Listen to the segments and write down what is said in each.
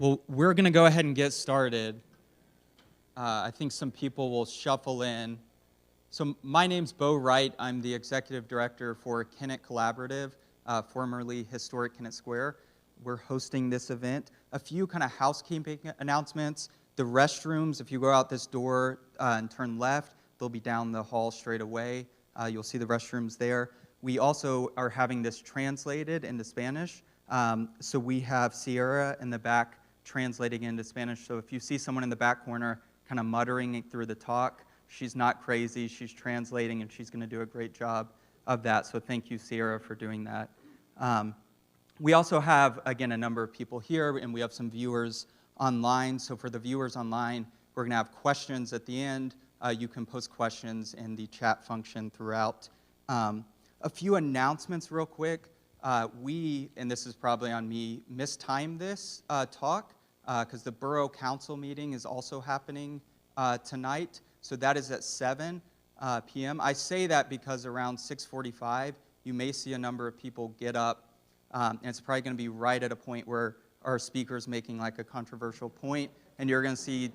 Well, we're going to go ahead and get started. I think some people will shuffle in. So my name's Bo Wright. I'm the executive director for Kennett Collaborative, formerly Historic Kennett Square. We're hosting this event. A few kind of housekeeping announcements. The restrooms, if you go out this door and turn left, they'll be down the hall straight away. You'll see the restrooms there. We also are having this translated into Spanish. So we have Sierra in the back translating into Spanish. So if you see someone in the back corner kind of muttering it through the talk, she's not crazy. She's translating, and she's going to do a great job of that. So thank you, Sierra, for doing that. We also have, again, a number of people here, and we have some viewers online. So for the viewers online, we're going to have questions at the end. You can post questions in the chat function throughout. A few announcements real quick. And this is probably on me, mistimed this talk because the Borough Council meeting is also happening tonight. So that is at 7 p.m. I say that because around 6:45, you may see a number of people get up, and it's probably going to be right at a point where our speaker's making like a controversial point, and you're going to see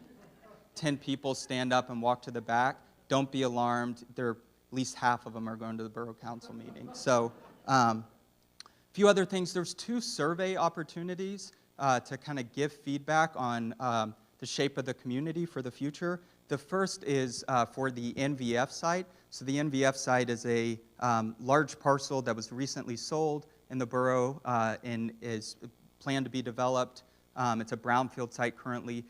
10 people stand up and walk to the back. Don't be alarmed. At least half of them are going to the Borough Council meeting. So a few other things. There's 2 survey opportunities to kind of give feedback on the shape of the community for the future. The first is for the NVF site. So the NVF site is a large parcel that was recently sold in the borough and is planned to be developed. It's a brownfield site currently.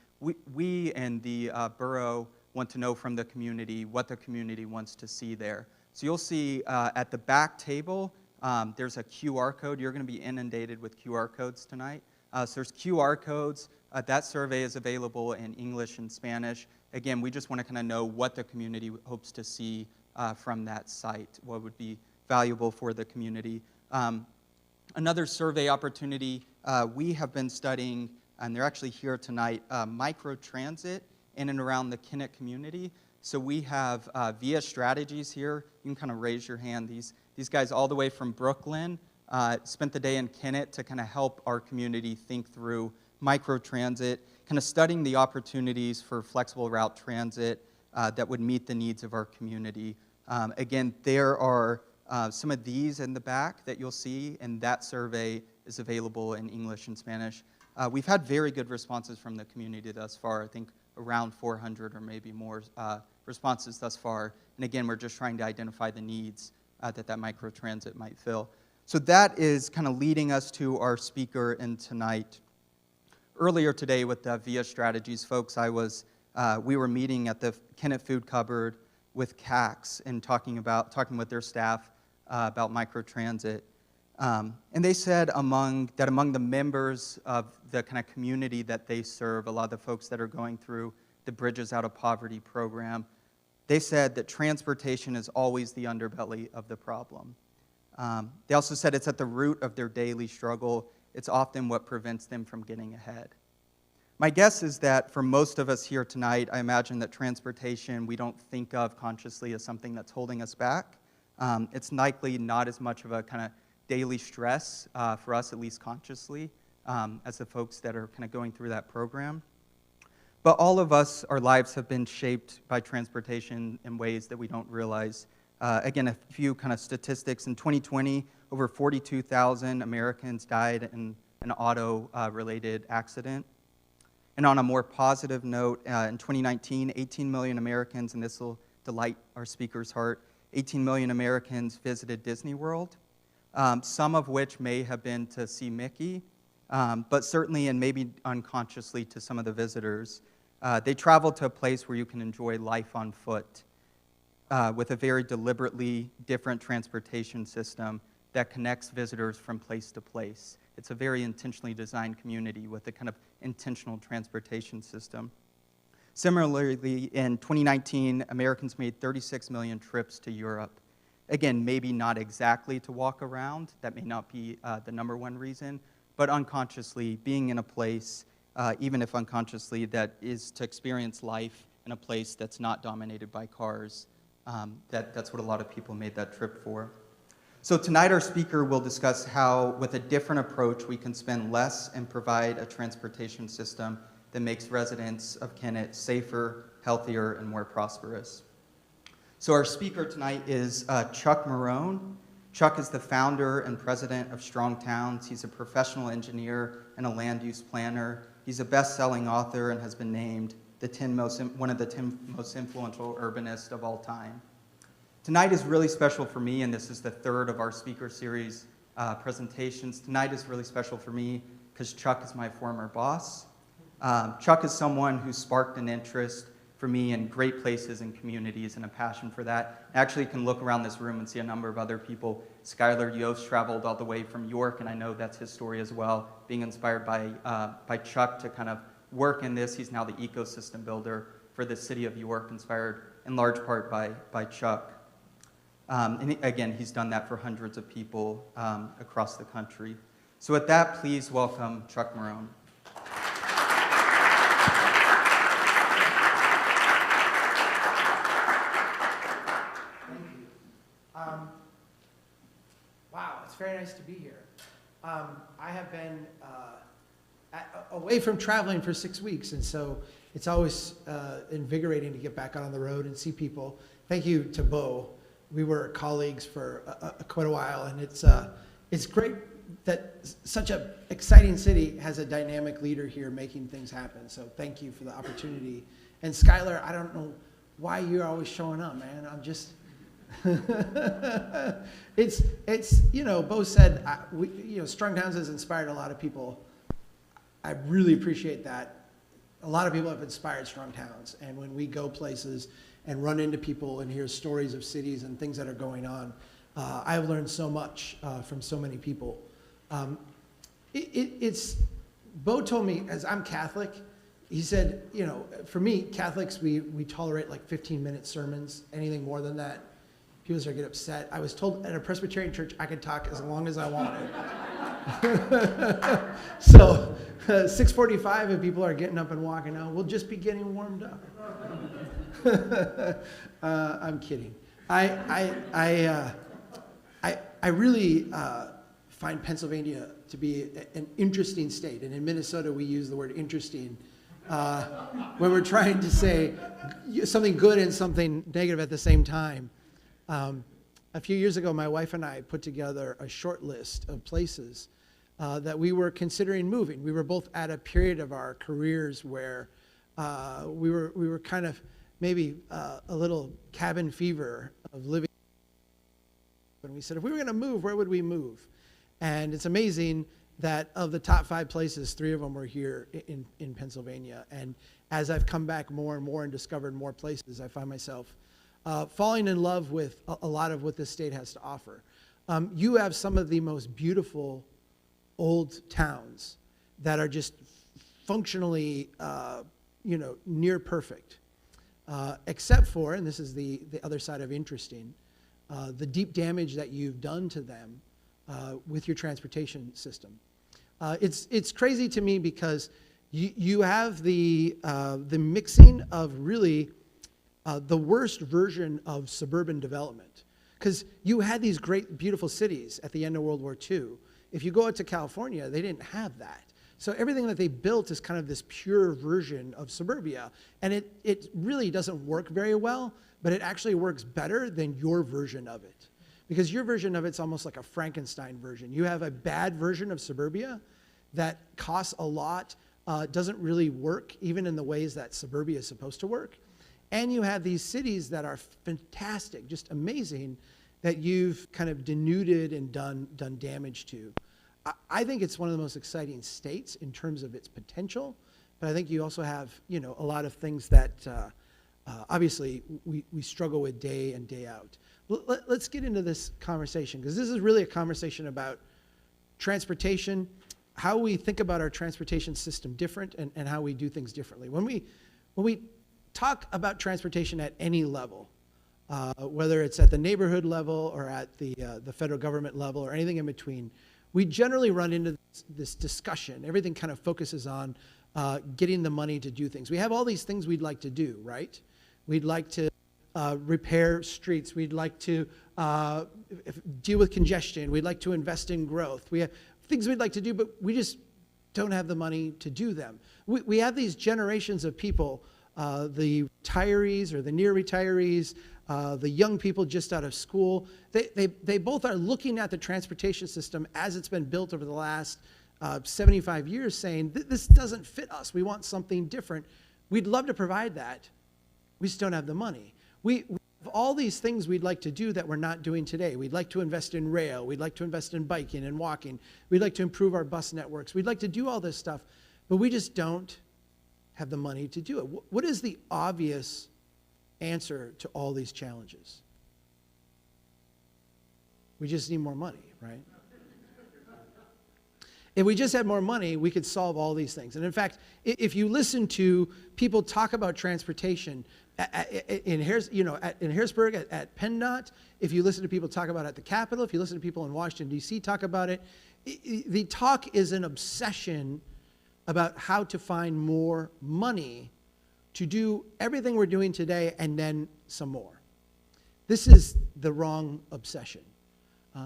We and the borough want to know from the community what the community wants to see there. So you'll see at the back table, there's a QR code. You're going to be inundated with QR codes tonight. So there's QR codes. That survey is available in English and Spanish. Again, we just want to kind of know what the community hopes to see from that site, what would be valuable for the community. Another survey opportunity, we have been studying, and they're actually here tonight, microtransit in and around the Kennett community. So we have VIA Strategies here. You can kind of raise your hand. These guys all the way from Brooklyn spent the day in Kennett to kind of help our community think through microtransit, kind of studying the opportunities for flexible route transit that would meet the needs of our community. Again, there are some of these in the back that you'll see, and that survey is available in English and Spanish. We've had very good responses from the community thus far. I think around 400 or maybe more responses thus far. And again, we're just trying to identify the needs that microtransit might fill. So that is kind of leading us to our speaker in tonight. Earlier today with the VIA Strategies folks, we were meeting at the Kennett Food Cupboard with CAX and talking with their staff about microtransit. And they said among the members of the kind of community that they serve, a lot of the folks that are going through the Bridges Out of Poverty program, they said that transportation is always the underbelly of the problem. They also said it's at the root of their daily struggle. It's often what prevents them from getting ahead. My guess is that for most of us here tonight, I imagine that transportation we don't think of consciously as something that's holding us back. It's likely not as much of a kind of daily stress for us, at least consciously, as the folks that are kind of going through that program. But all of us, our lives have been shaped by transportation in ways that we don't realize. Again, a few kind of statistics. In 2020, over 42,000 Americans died in an auto-related accident. And on a more positive note, in 2019, 18 million Americans, and this will delight our speaker's heart, 18 million Americans visited Disney World, some of which may have been to see Mickey, but certainly and maybe unconsciously to some of the visitors. They traveled to a place where you can enjoy life on foot with a very deliberately different transportation system that connects visitors from place to place. It's a very intentionally designed community with a kind of intentional transportation system. Similarly, in 2019, Americans made 36 million trips to Europe. Again, maybe not exactly to walk around. That may not be the number one reason, but unconsciously being in a place, even if unconsciously, that is to experience life in a place that's not dominated by cars. That's what a lot of people made that trip for. So tonight our speaker will discuss how, with a different approach, we can spend less and provide a transportation system that makes residents of Kennett safer, healthier, and more prosperous. So our speaker tonight is Chuck Marohn. Chuck is the founder and president of Strong Towns. He's a professional engineer and a land use planner. He's a best-selling author and has been named one of the 10 most influential urbanists of all time. Tonight is really special for me, and this is the third of our speaker series presentations. Tonight is really special for me because Chuck is my former boss. Chuck is someone who sparked an interest for me in great places and communities and a passion for that. I actually can look around this room and see a number of other people. Skylar Yost traveled all the way from York, and I know that's his story as well, being inspired by Chuck to kind of work in this. He's now the ecosystem builder for the city of York, inspired in large part by Chuck. And again, he's done that for hundreds of people across the country. So with that, please welcome Chuck Marohn. Wow, it's very nice to be here. I have been away from traveling for 6 weeks, and so it's always invigorating to get back out on the road and see people. Thank you to Bo. We were colleagues for quite a while, and it's great that such an exciting city has a dynamic leader here making things happen. So thank you for the opportunity. And Skylar, I don't know why you're always showing up, man. I'm just it's Bo said Strong Towns has inspired a lot of people. I really appreciate that. A lot of people have inspired Strong Towns, and when we go places and run into people and hear stories of cities and things that are going on, I've learned so much from so many people. Bo told me, as I'm Catholic, he said, for me, Catholics, we tolerate like 15-minute sermons. Anything more than that, people start to get upset. I was told at a Presbyterian church I could talk as long as I wanted. So 6:45, if people are getting up and walking out, we'll just be getting warmed up. I'm kidding. I really find Pennsylvania to be an interesting state, and in Minnesota we use the word interesting when we're trying to say something good and something negative at the same time. A few years ago, my wife and I put together a short list of places that we were considering moving. We were both at a period of our careers where we were kind of maybe a little cabin fever of living. And we said, if we were going to move, where would we move? And it's amazing that of the top 5 places, 3 of them were here in Pennsylvania. And as I've come back more and more and discovered more places, I find myself falling in love with a lot of what this state has to offer. You have some of the most beautiful old towns that are just functionally, near perfect, except for, and this is the other side of interesting, the deep damage that you've done to them with your transportation system. It's crazy to me because you have the mixing of really the worst version of suburban development, because you had these great, beautiful cities at the end of World War II. If you go out to California, they didn't have that. So everything that they built is kind of this pure version of suburbia, and it really doesn't work very well, but it actually works better than your version of it, because your version of it's almost like a Frankenstein version. You have a bad version of suburbia that costs a lot, doesn't really work even in the ways that suburbia is supposed to work. And you have these cities that are fantastic, just amazing, that you've kind of denuded and done damage to. I think it's one of the most exciting states in terms of its potential, but I think you also have, a lot of things that obviously we struggle with day in, day out. Let's get into this conversation, because this is really a conversation about transportation, how we think about our transportation system different, and how we do things differently. When we talk about transportation at any level, whether it's at the neighborhood level or at the federal government level or anything in between, we generally run into this discussion. Everything kind of focuses on getting the money to do things. We have all these things we'd like to do, right? We'd like to repair streets. We'd like to deal with congestion. We'd like to invest in growth. We have things we'd like to do, but we just don't have the money to do them. We have these generations of people, the retirees or the near retirees, the young people just out of school. They both are looking at the transportation system as it's been built over the last 75 years, saying, this doesn't fit us. We want something different. We'd love to provide that. We just don't have the money. We have all these things we'd like to do that we're not doing today. We'd like to invest in rail. We'd like to invest in biking and walking. We'd like to improve our bus networks. We'd like to do all this stuff, but we just don't have the money to do it. What is the obvious answer to all these challenges? We just need more money, right? If we just had more money, we could solve all these things. And in fact, if you listen to people talk about transportation in Harrisburg, at PennDOT, if you listen to people talk about it at the Capitol, if you listen to people in Washington, D.C. talk about it, the talk is an obsession about how to find more money to do everything we're doing today and then some more. This is the wrong obsession.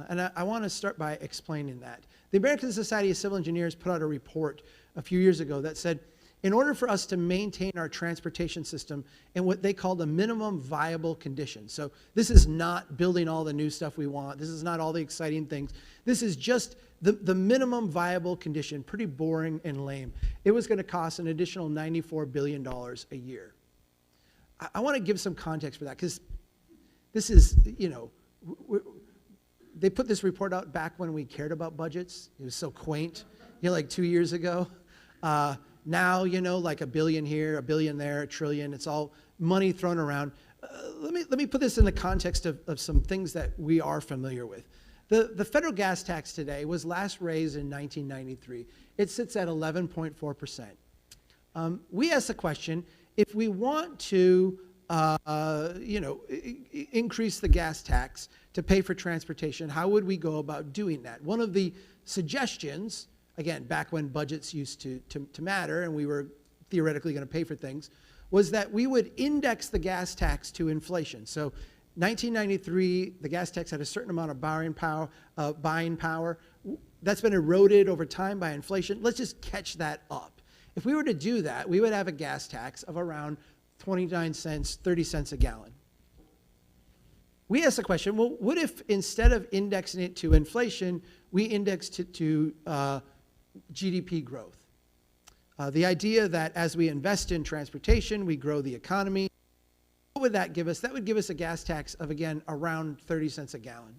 And I want to start by explaining that. The American Society of Civil Engineers put out a report a few years ago that said, in order for us to maintain our transportation system in what they call the minimum viable condition. So this is not building all the new stuff we want. This is not all the exciting things. This is just the minimum viable condition, pretty boring and lame. It was going to cost an additional $94 billion a year. I want to give some context for that, because this is, they put this report out back when we cared about budgets. It was so quaint, like 2 years ago. Now, like $1 billion here, $1 billion there, $1 trillion. It's all money thrown around. Let me put this in the context of some things that we are familiar with. The federal gas tax today was last raised in 1993. It sits at 11.4%. We asked the question, if we want to increase the gas tax to pay for transportation, how would we go about doing that? One of the suggestions, again, back when budgets used to matter and we were theoretically going to pay for things, was that we would index the gas tax to inflation. So 1993, the gas tax had a certain amount of buying power. That's been eroded over time by inflation. Let's just catch that up. If we were to do that, we would have a gas tax of around 29 cents, 30 cents a gallon. We asked the question, well, what if instead of indexing it to inflation, we indexed it to GDP growth? The idea that as we invest in transportation, we grow the economy. What would that give us? That would give us a gas tax of, again, around 30 cents a gallon.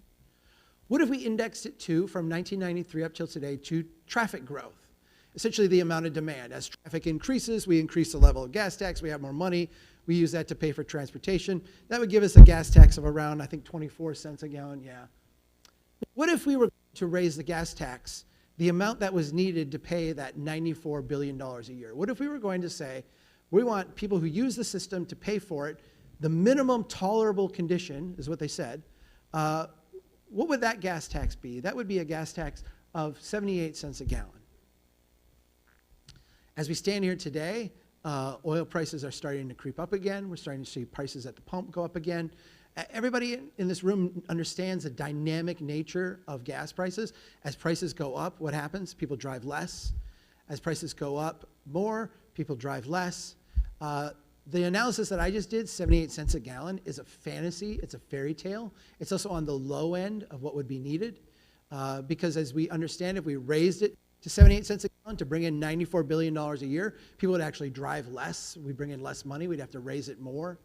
What if we indexed it to, from 1993 up till today, to traffic growth? Essentially the amount of demand. As traffic increases, we increase the level of gas tax, we have more money, we use that to pay for transportation. That would give us a gas tax of around, I think, 24 cents a gallon, yeah. What if we were to raise the gas tax, the amount that was needed to pay that $94 billion a year? What if we were going to say, we want people who use the system to pay for it, the minimum tolerable condition, is what they said. What would that gas tax be? That would be a gas tax of 78 cents a gallon. As we stand here today, oil prices are starting to creep up again. We're starting to see prices at the pump go up again. Everybody in this room understands the dynamic nature of gas prices. As prices go up, what happens? People drive less. As prices go up more, people drive less. The analysis that I just did, 78 cents a gallon, is a fantasy. It's a fairy tale. It's also on the low end of what would be needed. Because as we understand, if we raised it to 78 cents a gallon to bring in $94 billion a year, people would actually drive less. We'd bring in less money. We'd have to raise it more.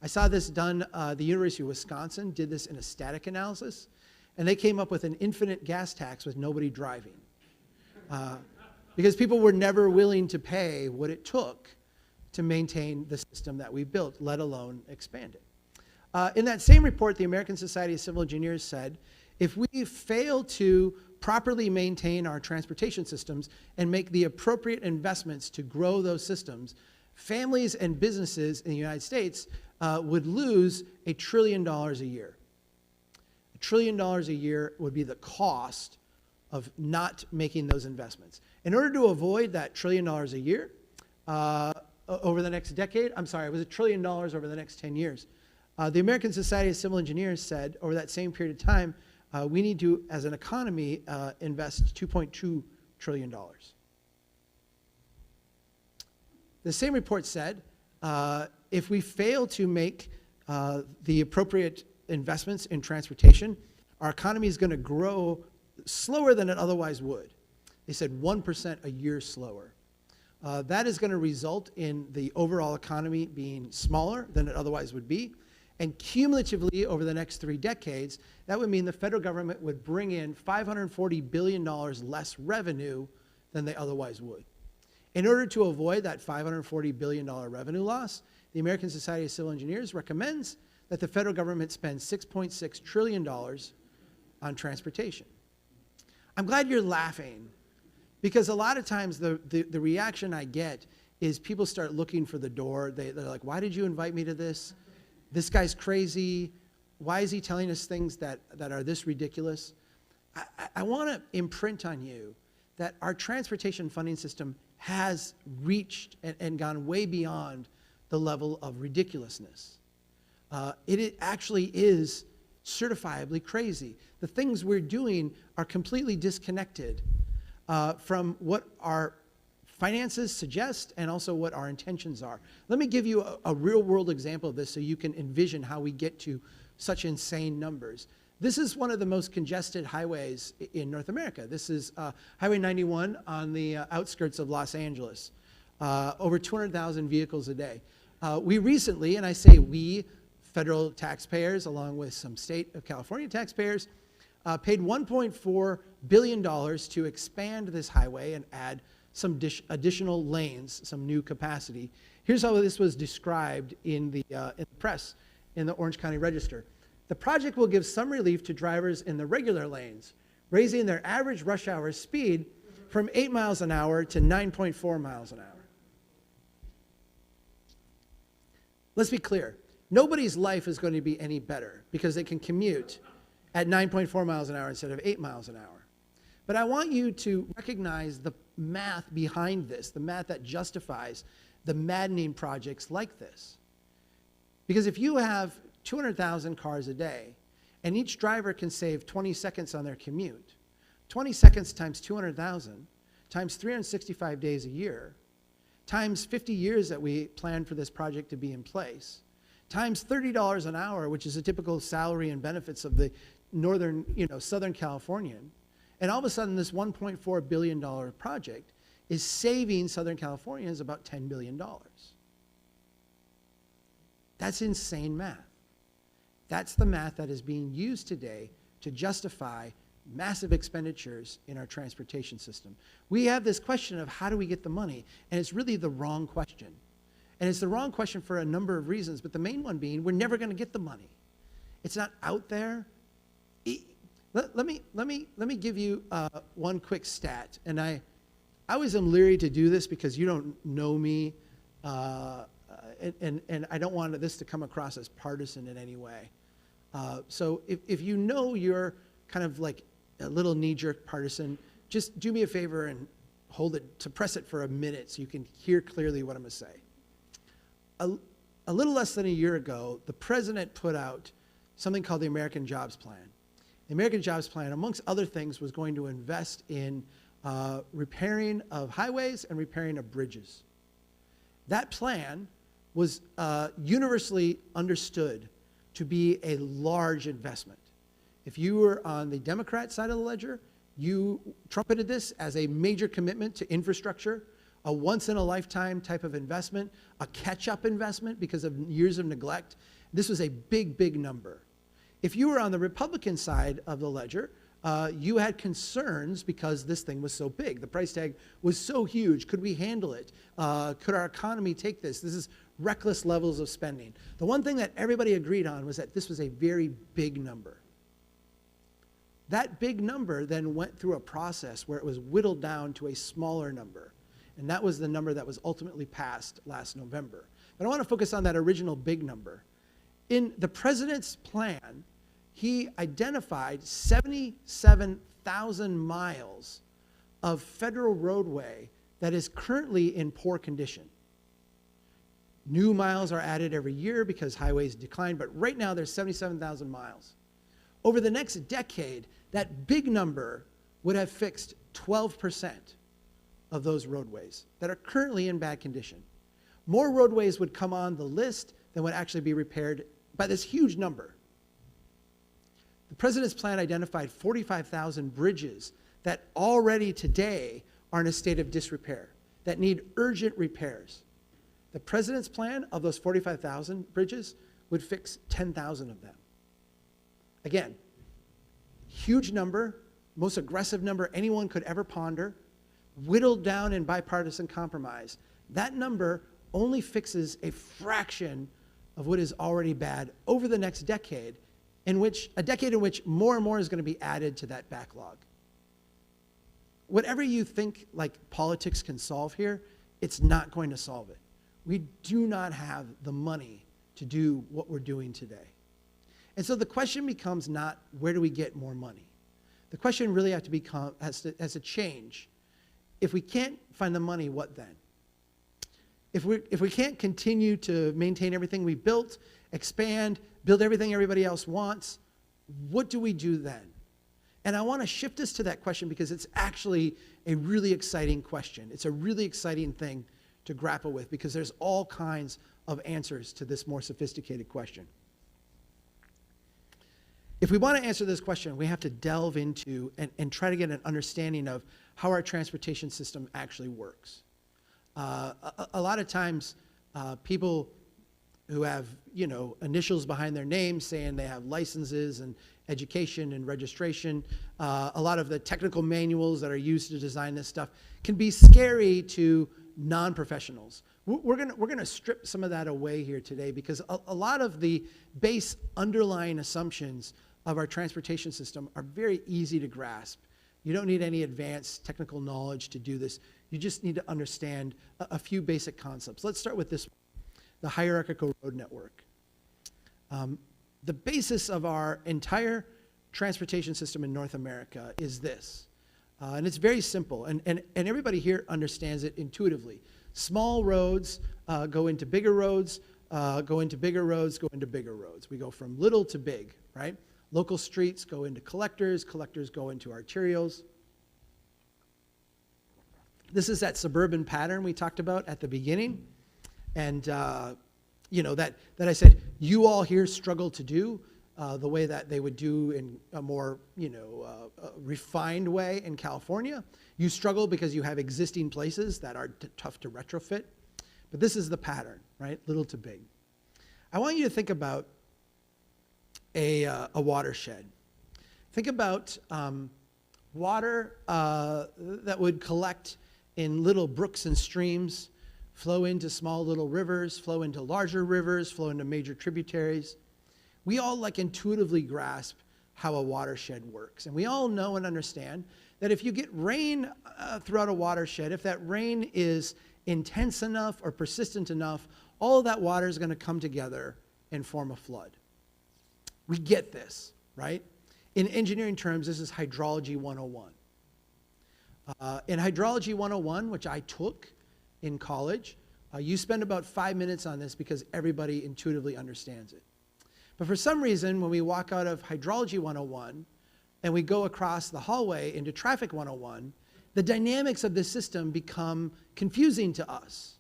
I saw this done, the University of Wisconsin did this in a static analysis, and they came up with an infinite gas tax with nobody driving. Because people were never willing to pay what it took to maintain the system that we built, let alone expand it. In that same report, the American Society of Civil Engineers said, if we fail to properly maintain our transportation systems and make the appropriate investments to grow those systems, families and businesses in the United States would lose $1 trillion a year. $1 trillion a year would be the cost of not making those investments. In order to avoid that $1 trillion a year over the next decade, I'm sorry, it was $1 trillion over the next 10 years. The American Society of Civil Engineers said over that same period of time, we need to, as an economy, invest $2.2 trillion. The same report said, if we fail to make the appropriate investments in transportation, our economy is going to grow slower than it otherwise would. They said 1% a year slower. That is going to result in the overall economy being smaller than it otherwise would be. And cumulatively, over the next 3 decades, that would mean the federal government would bring in $540 billion less revenue than they otherwise would. In order to avoid that $540 billion revenue loss, the American Society of Civil Engineers recommends that the federal government spend $6.6 trillion on transportation. I'm glad you're laughing, because a lot of times the reaction I get is people start looking for the door. They're like, why did you invite me to this? This guy's crazy. Why is he telling us things that are this ridiculous? I want to imprint on you that our transportation funding system has reached and gone way beyond the level of ridiculousness. It actually is certifiably crazy. The things we're doing are completely disconnected from what our finances suggest and also what our intentions are. Let me give you a real-world example of this so you can envision how we get to such insane numbers. This is one of the most congested highways in North America. This is Highway 91 on the outskirts of Los Angeles. Over 200,000 vehicles a day. We recently, and I say we, federal taxpayers along with some state of California taxpayers, paid $1.4 billion to expand this highway and add some additional lanes, some new capacity. Here's how this was described in the press, in the Orange County Register. The project will give some relief to drivers in the regular lanes, raising their average rush hour speed from 8 miles an hour to 9.4 miles an hour. Let's be clear. Nobody's life is going to be any better because they can commute at 9.4 miles an hour instead of 8 miles an hour. But I want you to recognize the math behind this, the math that justifies the maddening projects like this. Because if you have 200,000 cars a day and each driver can save 20 seconds on their commute, 20 seconds times 200,000 times 365 days a year times 50 years that we plan for this project to be in place, times $30 an hour, which is a typical salary and benefits of the northern, Southern Californian, and all of a sudden this $1.4 billion project is saving Southern Californians about $10 billion. That's insane math. That's the math that is being used today to justify massive expenditures in our transportation system. We have this question of how do we get the money, and it's really the wrong question. And it's the wrong question for a number of reasons, but the main one being we're never going to get the money. It's not out there. Let me give you one quick stat, and I always am leery to do this because you don't know me, and I don't want this to come across as partisan in any way. So if you know you're kind of like a little knee-jerk partisan, just do me a favor and suppress it for a minute so you can hear clearly what I'm going to say. A little less than a year ago, the president put out something called the American Jobs Plan. The American Jobs Plan, amongst other things, was going to invest in repairing of highways and repairing of bridges. That plan was universally understood to be a large investment. If you were on the Democrat side of the ledger, you trumpeted this as a major commitment to infrastructure, a once-in-a-lifetime type of investment, a catch-up investment because of years of neglect. This was a big, big number. If you were on the Republican side of the ledger, you had concerns because this thing was so big. The price tag was so huge. Could we handle it? Could our economy take this? This is reckless levels of spending. The one thing that everybody agreed on was that this was a very big number. That big number then went through a process where it was whittled down to a smaller number. And that was the number that was ultimately passed last November. But I want to focus on that original big number. In the president's plan, he identified 77,000 miles of federal roadway that is currently in poor condition. New miles are added every year because highways decline, but right now there's 77,000 miles. Over the next decade, that big number would have fixed 12% of those roadways that are currently in bad condition. More roadways would come on the list than would actually be repaired by this huge number. The president's plan identified 45,000 bridges that already today are in a state of disrepair, that need urgent repairs. The president's plan of those 45,000 bridges would fix 10,000 of them. Again, huge number, most aggressive number anyone could ever ponder, whittled down in bipartisan compromise. That number only fixes a fraction of what is already bad over the next decade, a decade in which more and more is going to be added to that backlog. Whatever you think like politics can solve here, it's not going to solve it. We do not have the money to do what we're doing today. And so the question becomes not where do we get more money? The question really has to change. If we can't find the money, what then? If we can't continue to maintain everything we built, expand, build everything everybody else wants, what do we do then? And I want to shift us to that question because it's actually a really exciting question. It's a really exciting thing to grapple with because there's all kinds of answers to this more sophisticated question. If we want to answer this question, we have to delve into and try to get an understanding of how our transportation system actually works. A lot of times, people who have, initials behind their names saying they have licenses and education and registration, a lot of the technical manuals that are used to design this stuff can be scary to non-professionals. We're gonna strip some of that away here today because a lot of the base underlying assumptions of our transportation system are very easy to grasp. You don't need any advanced technical knowledge to do this. You just need to understand a few basic concepts. Let's start with this one, the hierarchical road network. The basis of our entire transportation system in North America is this. And it's very simple, and everybody here understands it intuitively. Small roads go into bigger roads, go into bigger roads, go into bigger roads. We go from little to big, right? Local streets go into collectors, collectors go into arterials. This is that suburban pattern we talked about at the beginning. And, that I said, you all here struggle to do the way that they would do in a more, refined way in California. You struggle because you have existing places that are tough to retrofit. But this is the pattern, right? Little to big. I want you to think about a watershed. Think about water that would collect in little brooks and streams, flow into small little rivers, flow into larger rivers, flow into major tributaries. We all intuitively grasp how a watershed works. And we all know and understand that if you get rain throughout a watershed, if that rain is intense enough or persistent enough, all of that water is going to come together and form a flood. We get this, right? In engineering terms, this is hydrology 101. In hydrology 101, which I took in college, you spend about 5 minutes on this because everybody intuitively understands it. But for some reason, when we walk out of hydrology 101 and we go across the hallway into traffic 101, the dynamics of this system become confusing to us.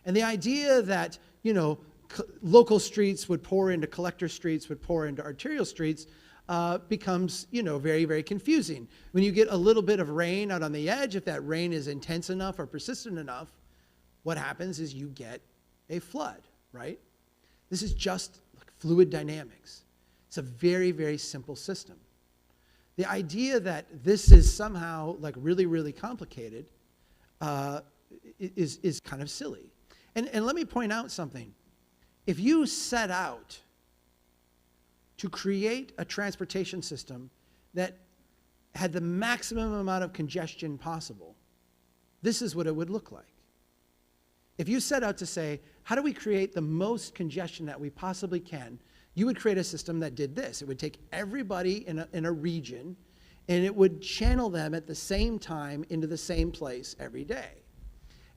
And the idea that, local streets would pour into collector streets, would pour into arterial streets, becomes, very, very confusing. When you get a little bit of rain out on the edge, if that rain is intense enough or persistent enough, what happens is you get a flood, right? This is just fluid dynamics. It's a very, very simple system. The idea that this is somehow really, really complicated is kind of silly. And let me point out something. If you set out to create a transportation system that had the maximum amount of congestion possible, this is what it would look like. If you set out to say, how do we create the most congestion that we possibly can, you would create a system that did this. It would take everybody in a region, and it would channel them at the same time into the same place every day.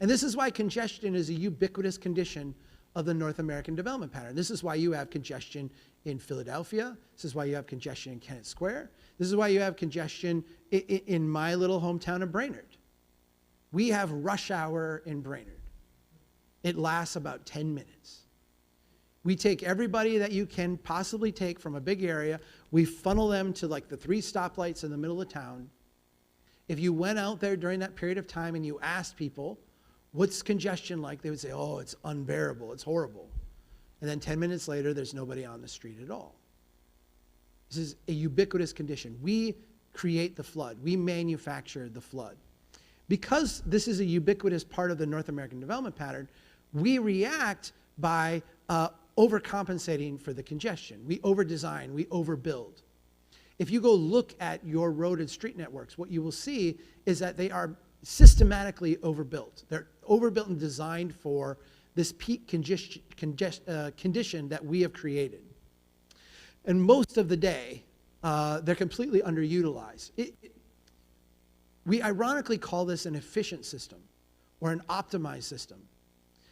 And this is why congestion is a ubiquitous condition of the North American development pattern. This is why you have congestion in Philadelphia. This is why you have congestion in Kennett Square. This is why you have congestion in my little hometown of Brainerd. We have rush hour in Brainerd. It lasts about 10 minutes. We take everybody that you can possibly take from a big area. We funnel them to like the 3 stoplights in the middle of town. If you went out there during that period of time and you asked people, what's congestion like? They would say, oh, it's unbearable, it's horrible. And then 10 minutes later, there's nobody on the street at all. This is a ubiquitous condition. We create the flood. We manufacture the flood. Because this is a ubiquitous part of the North American development pattern, we react by overcompensating for the congestion. We overdesign, we overbuild. If you go look at your road and street networks, what you will see is that they are systematically overbuilt. They're overbuilt and designed for this peak condition that we have created. And most of the day, they're completely underutilized. We ironically call this an efficient system or an optimized system.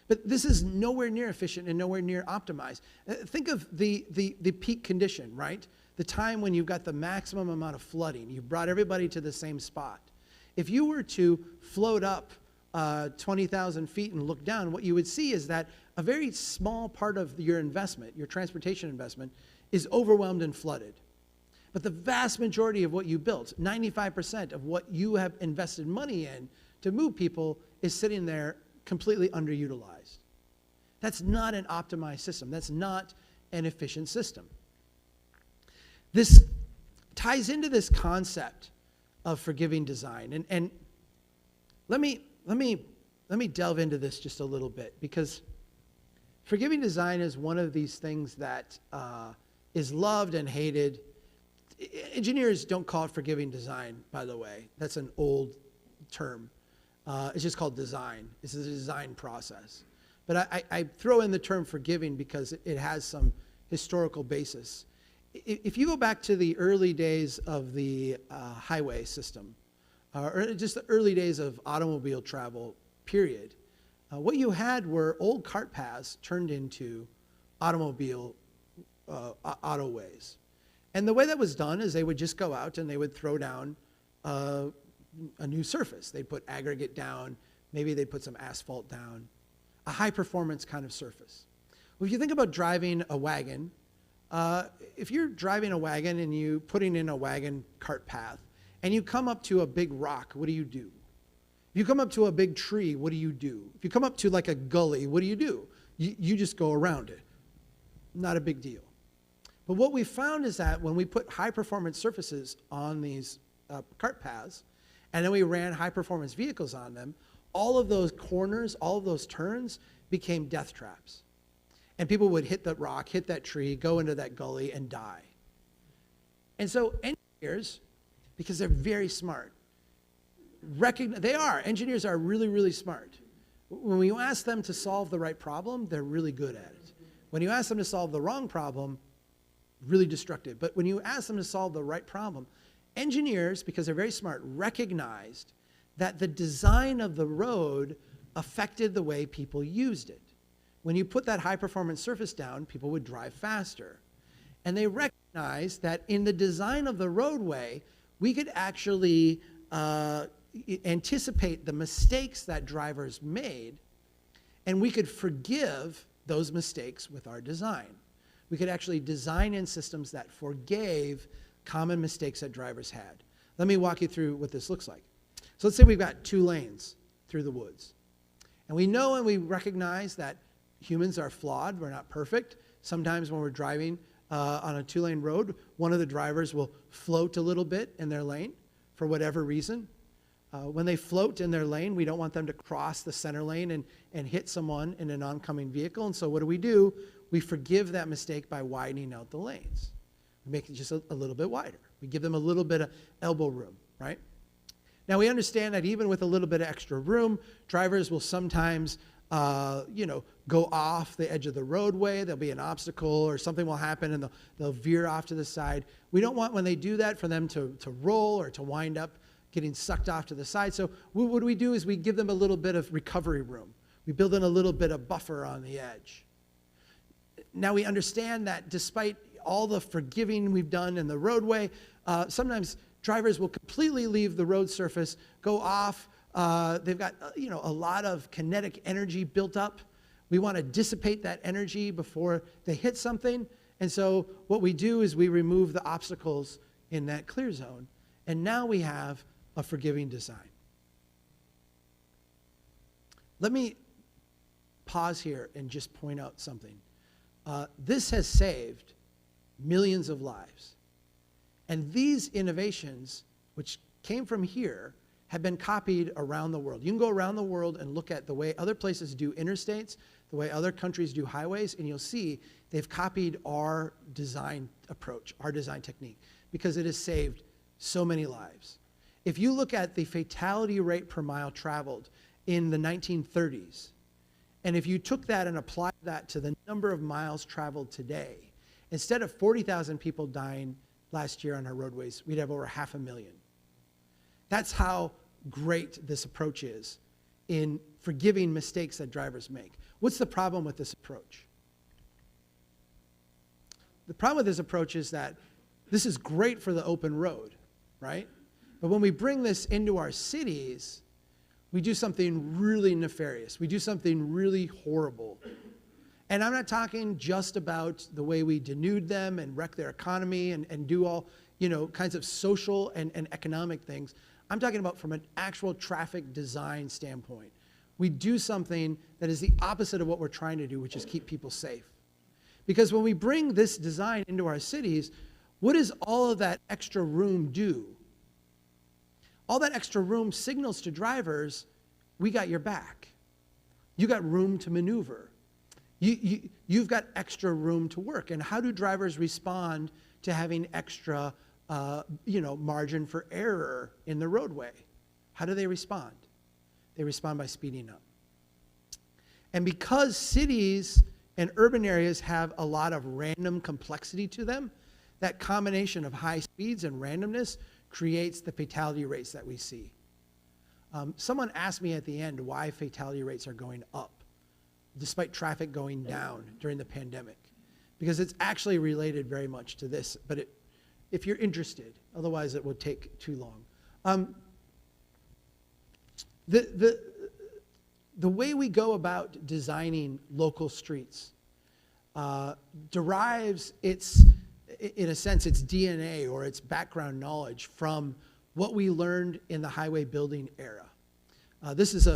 But this is nowhere near efficient and nowhere near optimized. Think of the peak condition, right? The time when you've got the maximum amount of flooding. You've brought everybody to the same spot. If you were to float up 20,000 feet and look down, what you would see is that a very small part of your investment, your transportation investment, is overwhelmed and flooded. But the vast majority of what you built, 95% of what you have invested money in to move people, is sitting there completely underutilized. That's not an optimized system. That's not an efficient system. This ties into this concept of forgiving design. And let me delve into this just a little bit, because forgiving design is one of these things that is loved and hated. Engineers don't call it forgiving design, by the way. That's an old term. It's just called design. It's a design process. But I throw in the term forgiving because it has some historical basis. If you go back to the early days of the highway system, or just the early days of automobile travel, period, what you had were old cart paths turned into automobile autoways. And the way that was done is they would just go out and they would throw down a new surface. They'd put aggregate down, maybe they'd put some asphalt down, a high performance kind of surface. Well, if you think about driving a wagon, if you're driving a wagon and you putting in a wagon cart path and you come up to a big rock, what do you do? If you come up to a big tree, what do you do? If you come up to like a gully, what do? You just go around it. Not a big deal. But what we found is that when we put high performance surfaces on these cart paths, and then we ran high performance vehicles on them, all of those corners, all of those turns became death traps. And people would hit that rock, hit that tree, go into that gully, and die. And so engineers, because they're very smart, engineers are really, really smart. When you ask them to solve the right problem, they're really good at it. When you ask them to solve the wrong problem, really destructive. But when you ask them to solve the right problem, engineers, because they're very smart, recognized that the design of the road affected the way people used it. When you put that high-performance surface down, people would drive faster. And they recognized that in the design of the roadway, we could actually anticipate the mistakes that drivers made, and we could forgive those mistakes with our design. We could actually design in systems that forgave common mistakes that drivers had. Let me walk you through what this looks like. So let's say we've got 2 lanes through the woods. And we know and we recognize that humans are flawed. We're not perfect. Sometimes when we're driving on a 2-lane road, one of the drivers will float a little bit in their lane for whatever reason. When they float in their lane, we don't want them to cross the center lane and hit someone in an oncoming vehicle. And so what do? We forgive that mistake by widening out the lanes. We make it just a little bit wider. We give them a little bit of elbow room, right? Now we understand that even with a little bit of extra room, drivers will sometimes go off the edge of the roadway. There'll be an obstacle or something will happen and they'll veer off to the side. We don't want, when they do that, for them to roll or to wind up getting sucked off to the side. So what we do is we give them a little bit of recovery room. We build in a little bit of buffer on the edge. now we understand that despite all the forgiving we've done in the roadway, sometimes drivers will completely leave the road surface, go off. They've got a lot of kinetic energy built up. We want to dissipate that energy before they hit something. And so what we do is we remove the obstacles in that clear zone. And now we have a forgiving design. Let me pause here and just point out something. This has saved millions of lives. And these innovations, which came from here, have been copied around the world. You can go around the world and look at the way other places do interstates, the way other countries do highways, and you'll see they've copied our design approach, our design technique, because it has saved so many lives. If you look at the fatality rate per mile traveled in the 1930s, and if you took that and applied that to the number of miles traveled today, instead of 40,000 people dying last year on our roadways, we'd have over 500,000. That's how great this approach is in forgiving mistakes that drivers make. What's the problem with this approach? The problem with this approach is that this is great for the open road, right? But when we bring this into our cities, we do something really nefarious. We do something really horrible. And I'm not talking just about the way we denude them and wreck their economy and do all, kinds of social and economic things. I'm talking about from an actual traffic design standpoint. We do something that is the opposite of what we're trying to do, which is keep people safe. Because when we bring this design into our cities, what does all of that extra room do? All that extra room signals to drivers, we got your back. You got room to maneuver. You've got extra room to work. And how do drivers respond to having extra margin for error in the roadway? How do they respond? They respond by speeding up. And because cities and urban areas have a lot of random complexity to them, that combination of high speeds and randomness creates the fatality rates that we see. Someone asked me at the end why fatality rates are going up despite traffic going down during the pandemic, because it's actually related very much to this, but if you're interested, otherwise it would take too long. The way we go about designing local streets derives in a sense, its DNA or its background knowledge from what we learned in the highway building era. This is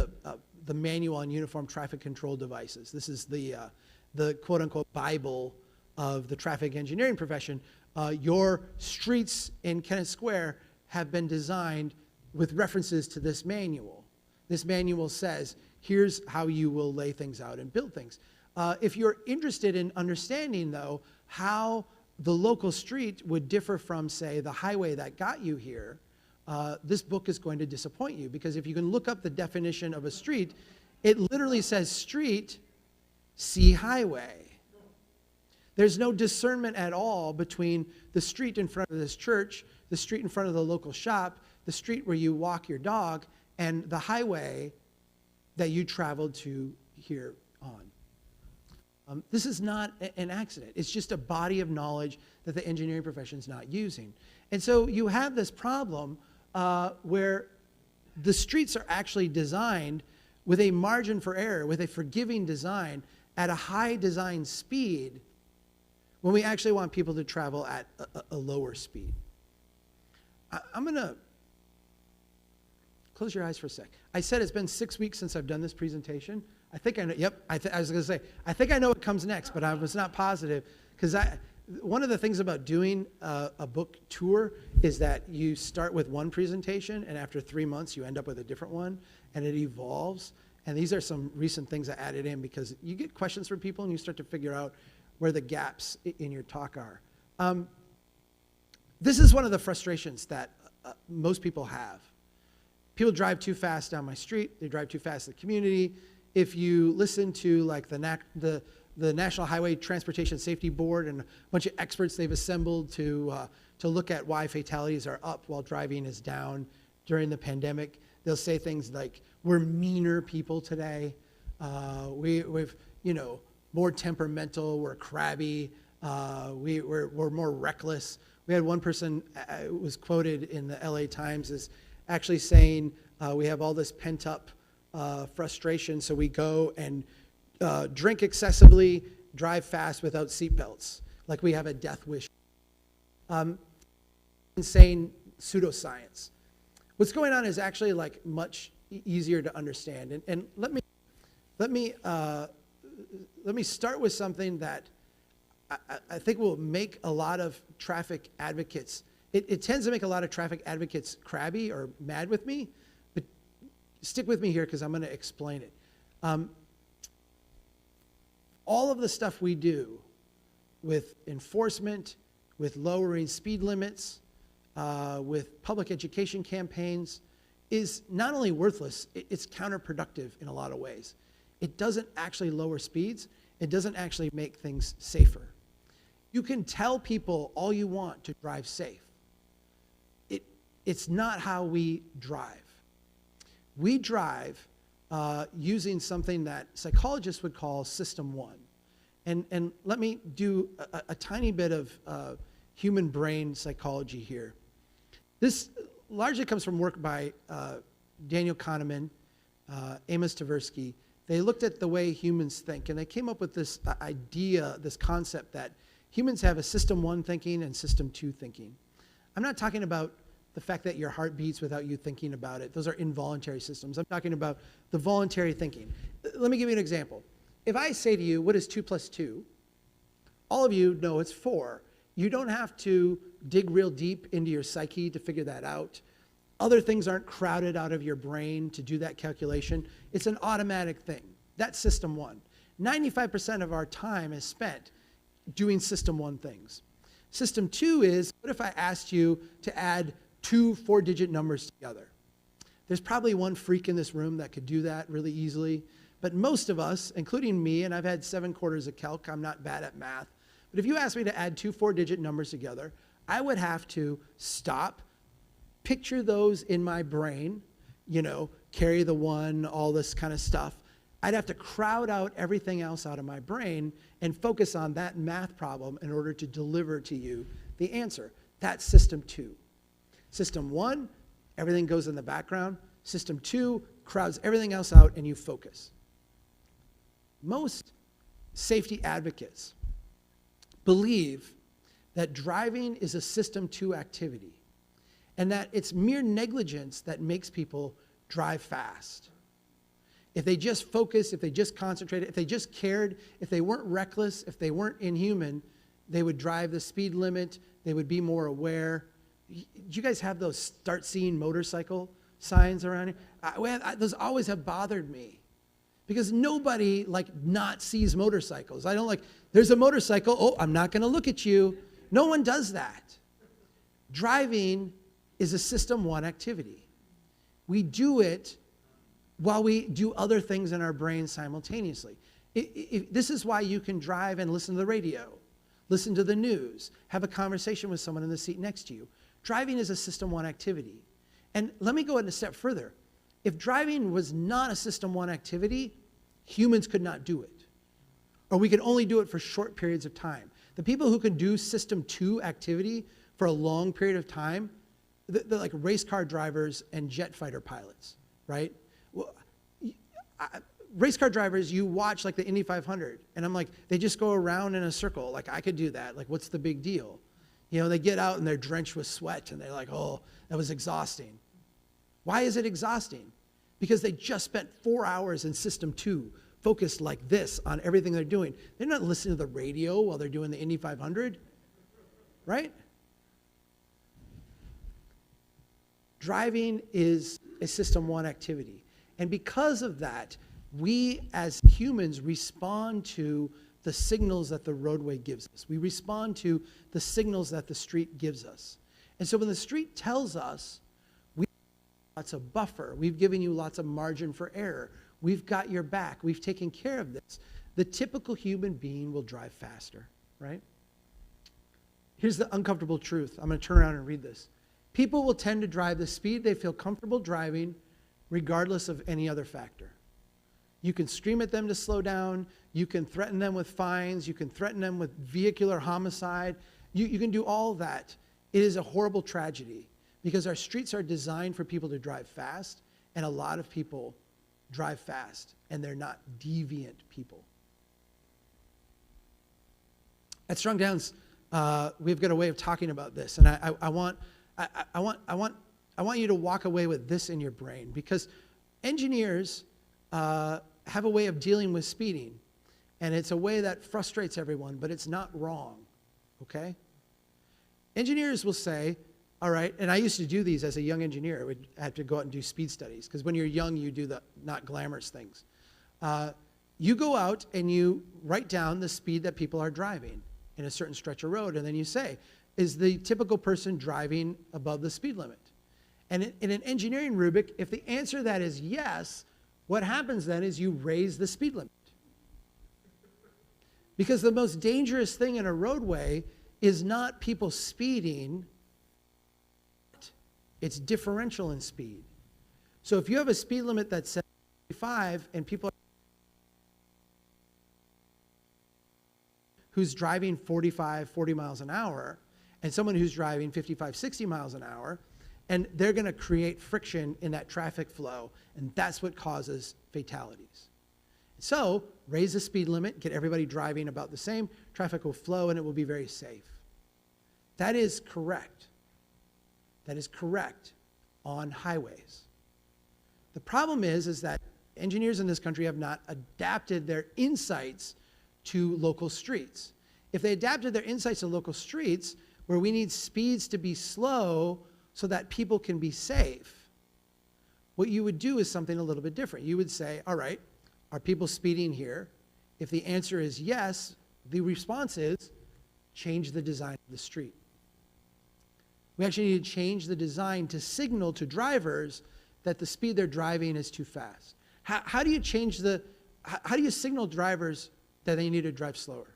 the manual on uniform traffic control devices. This is the quote-unquote Bible of the traffic engineering profession. Your streets in Kennett Square have been designed with references to this manual. This manual says, here's how you will lay things out and build things. If you're interested in understanding, though, how the local street would differ from, say, the highway that got you here, this book is going to disappoint you, because if you can look up the definition of a street, it literally says street, see highway. There's no discernment at all between the street in front of this church, the street in front of the local shop, the street where you walk your dog, and the highway that you traveled to here on. This is not an accident. It's just a body of knowledge that the engineering profession is not using. And so you have this problem where the streets are actually designed with a margin for error, with a forgiving design at a high design speed, when we actually want people to travel at a lower speed. I'm going to close your eyes for a sec. I said it's been 6 weeks since I've done this presentation. I think I know, yep, I was going to say, I think I know what comes next, but I was not positive, because one of the things about doing a book tour is that you start with one presentation, and after 3 months, you end up with a different one, and it evolves. And these are some recent things I added in, because you get questions from people, and you start to figure out where the gaps in your talk are. This is one of the frustrations that most people have. People drive too fast down my street. They drive too fast in the community. If you listen to like the National Highway Transportation Safety Board and a bunch of experts they've assembled to look at why fatalities are up while driving is down during the pandemic, they'll say things like, we're meaner people today. We've more temperamental, we're crabby, we're more reckless. We had one person was quoted in the LA Times as actually saying, we have all this pent up frustration, so we go and drink excessively, drive fast without seatbelts, like we have a death wish. Insane pseudoscience. What's going on is actually like much easier to understand. And let me start with something that I think will make a lot of traffic advocates. It tends to make a lot of traffic advocates crabby or mad with me, but stick with me here because I'm going to explain it. All of the stuff we do with enforcement, with lowering speed limits, with public education campaigns, is not only worthless, it's counterproductive in a lot of ways. It doesn't actually lower speeds. It doesn't actually make things safer. You can tell people all you want to drive safe. It's not how we drive. We drive using something that psychologists would call System 1. And let me do a tiny bit of human brain psychology here. This largely comes from work by Daniel Kahneman, Amos Tversky. They looked at the way humans think, and they came up with this idea, this concept that humans have a System 1 thinking and System 2 thinking. I'm not talking about the fact that your heart beats without you thinking about it. Those are involuntary systems. I'm talking about the voluntary thinking. Let me give you an example. If I say to you, what is 2 plus 2? All of you know it's 4. You don't have to dig real deep into your psyche to figure that out. Other things aren't crowded out of your brain to do that calculation. It's an automatic thing. That's System 1. 95% of our time is spent doing System 1 things. System 2 is, what if I asked you to add 2 4-digit numbers together? There's probably one freak in this room that could do that really easily. But most of us, including me, and I've had 7 quarters of calc, I'm not bad at math. But if you asked me to add 2 4-digit numbers together, I would have to stop, picture those in my brain, carry the 1, all this kind of stuff. I'd have to crowd out everything else out of my brain and focus on that math problem in order to deliver to you the answer. That's System 2. System 1, everything goes in the background. System 2 crowds everything else out and you focus. Most safety advocates believe that driving is a System 2 activity and that it's mere negligence that makes people drive fast. If they just focused, if they just concentrated, if they just cared, if they weren't reckless, if they weren't inhuman, they would drive the speed limit, they would be more aware. Do you guys have those start seeing motorcycle signs around here? Those always have bothered me because nobody not sees motorcycles. I don't there's a motorcycle, oh, I'm not going to look at you. No one does that. Driving is a System 1 activity. We do it while we do other things in our brain simultaneously. This is why you can drive and listen to the radio, listen to the news, have a conversation with someone in the seat next to you. Driving is a System 1 activity. And let me go a step further. If driving was not a System 1 activity, humans could not do it. Or we could only do it for short periods of time. The people who can do System 2 activity for a long period of time, they're like race car drivers and jet fighter pilots, right? Well, race car drivers, you watch the Indy 500, and I'm they just go around in a circle. I could do that. What's the big deal? They get out and they're drenched with sweat, and they're oh, that was exhausting. Why is it exhausting? Because they just spent 4 hours in System 2, focused like this on everything they're doing. They're not listening to the radio while they're doing the Indy 500, right? Driving is a System 1 activity. And because of that, we as humans respond to the signals that the roadway gives us. We respond to the signals that the street gives us. And so when the street tells us, we've got lots of buffer, we've given you lots of margin for error, we've got your back, we've taken care of this, the typical human being will drive faster, right? Here's the uncomfortable truth. I'm going to turn around and read this. People will tend to drive the speed they feel comfortable driving regardless of any other factor. You can scream at them to slow down. You can threaten them with fines. You can threaten them with vehicular homicide. You can do all that. It is a horrible tragedy because our streets are designed for people to drive fast, and a lot of people drive fast, and they're not deviant people. At Strong Downs, we've got a way of talking about this, and I want you to walk away with this in your brain, because engineers have a way of dealing with speeding, and it's a way that frustrates everyone, but it's not wrong, okay? Engineers will say, all right, and I used to do these as a young engineer. I would have to go out and do speed studies, because when you're young, you do the not glamorous things. You go out and you write down the speed that people are driving in a certain stretch of road, and then you say, is the typical person driving above the speed limit? And in an engineering rubric, if the answer to that is yes, what happens then is you raise the speed limit. Because the most dangerous thing in a roadway is not people speeding, it's differential in speed. So if you have a speed limit that's 75 and people are who's driving 45, 40 miles an hour, and someone who's driving 55, 60 miles an hour, and they're going to create friction in that traffic flow, and that's what causes fatalities. So raise the speed limit, get everybody driving about the same, traffic will flow, and it will be very safe. That is correct. That is correct on highways. The problem is that engineers in this country have not adapted their insights to local streets. If they adapted their insights to local streets, where we need speeds to be slow so that people can be safe, what you would do is something a little bit different. You would say, all right, are people speeding here? If the answer is yes, the response is change the design of the street. We actually need to change the design to signal to drivers that the speed they're driving is too fast. How do you signal drivers that they need to drive slower?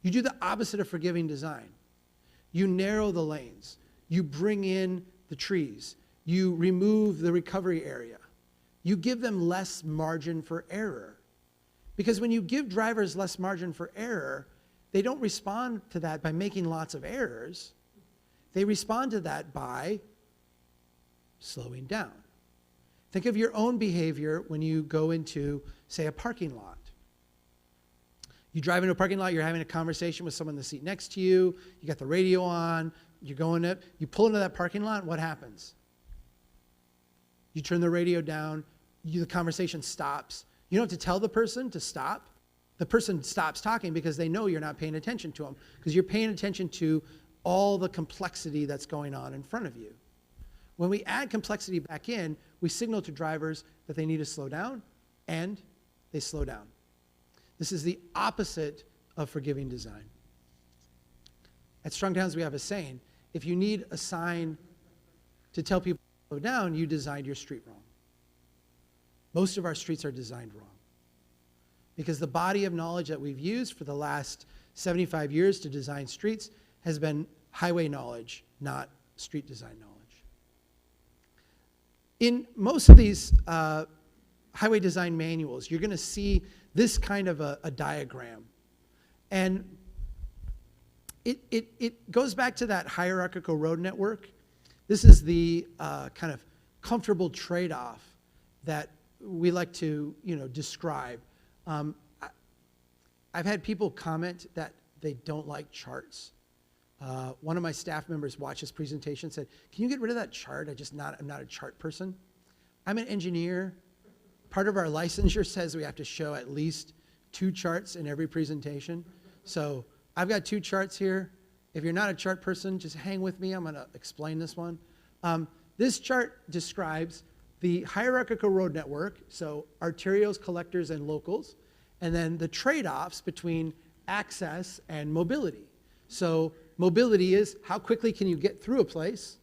You do the opposite of forgiving design. You narrow the lanes. You bring in the trees. You remove the recovery area. You give them less margin for error. Because when you give drivers less margin for error, they don't respond to that by making lots of errors. They respond to that by slowing down. Think of your own behavior when you go into, say, a parking lot. You drive into a parking lot, you're having a conversation with someone in the seat next to you, you got the radio on, you're going up, you pull into that parking lot, what happens? You turn the radio down, the conversation stops. You don't have to tell the person to stop. The person stops talking because they know you're not paying attention to them, because you're paying attention to all the complexity that's going on in front of you. When we add complexity back in, we signal to drivers that they need to slow down, and they slow down. This is the opposite of forgiving design. At Strong Towns, we have a saying, if you need a sign to tell people to slow down, you designed your street wrong. Most of our streets are designed wrong, because the body of knowledge that we've used for the last 75 years to design streets has been highway knowledge, not street design knowledge. In most of these highway design manuals, you're going to see this kind of a diagram. And it goes back to that hierarchical road network. This is the kind of comfortable trade-off that we like to describe. I've had people comment that they don't like charts. One of my staff members watched this presentation and said, can you get rid of that chart? I'm not a chart person. I'm an engineer. Part of our licensure says we have to show at least 2 charts in every presentation. So I've got 2 charts here. If you're not a chart person, just hang with me. I'm going to explain this one. This chart describes the hierarchical road network, so arterials, collectors, and locals, and then the trade-offs between access and mobility. So mobility is how quickly can you get through a place,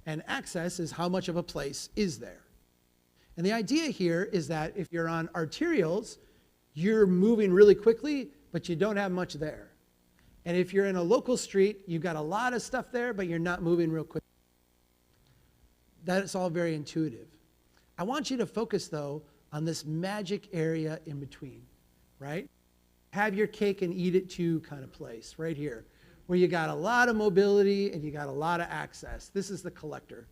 and access is how much of a place is there. And the idea here is that if you're on arterials, you're moving really quickly, but you don't have much there. And if you're in a local street, you've got a lot of stuff there, but you're not moving real quick. That's all very intuitive. I want you to focus, though, on this magic area in between, right? Have your cake and eat it too kind of place right here, where you got a lot of mobility and you got a lot of access. This is the collector.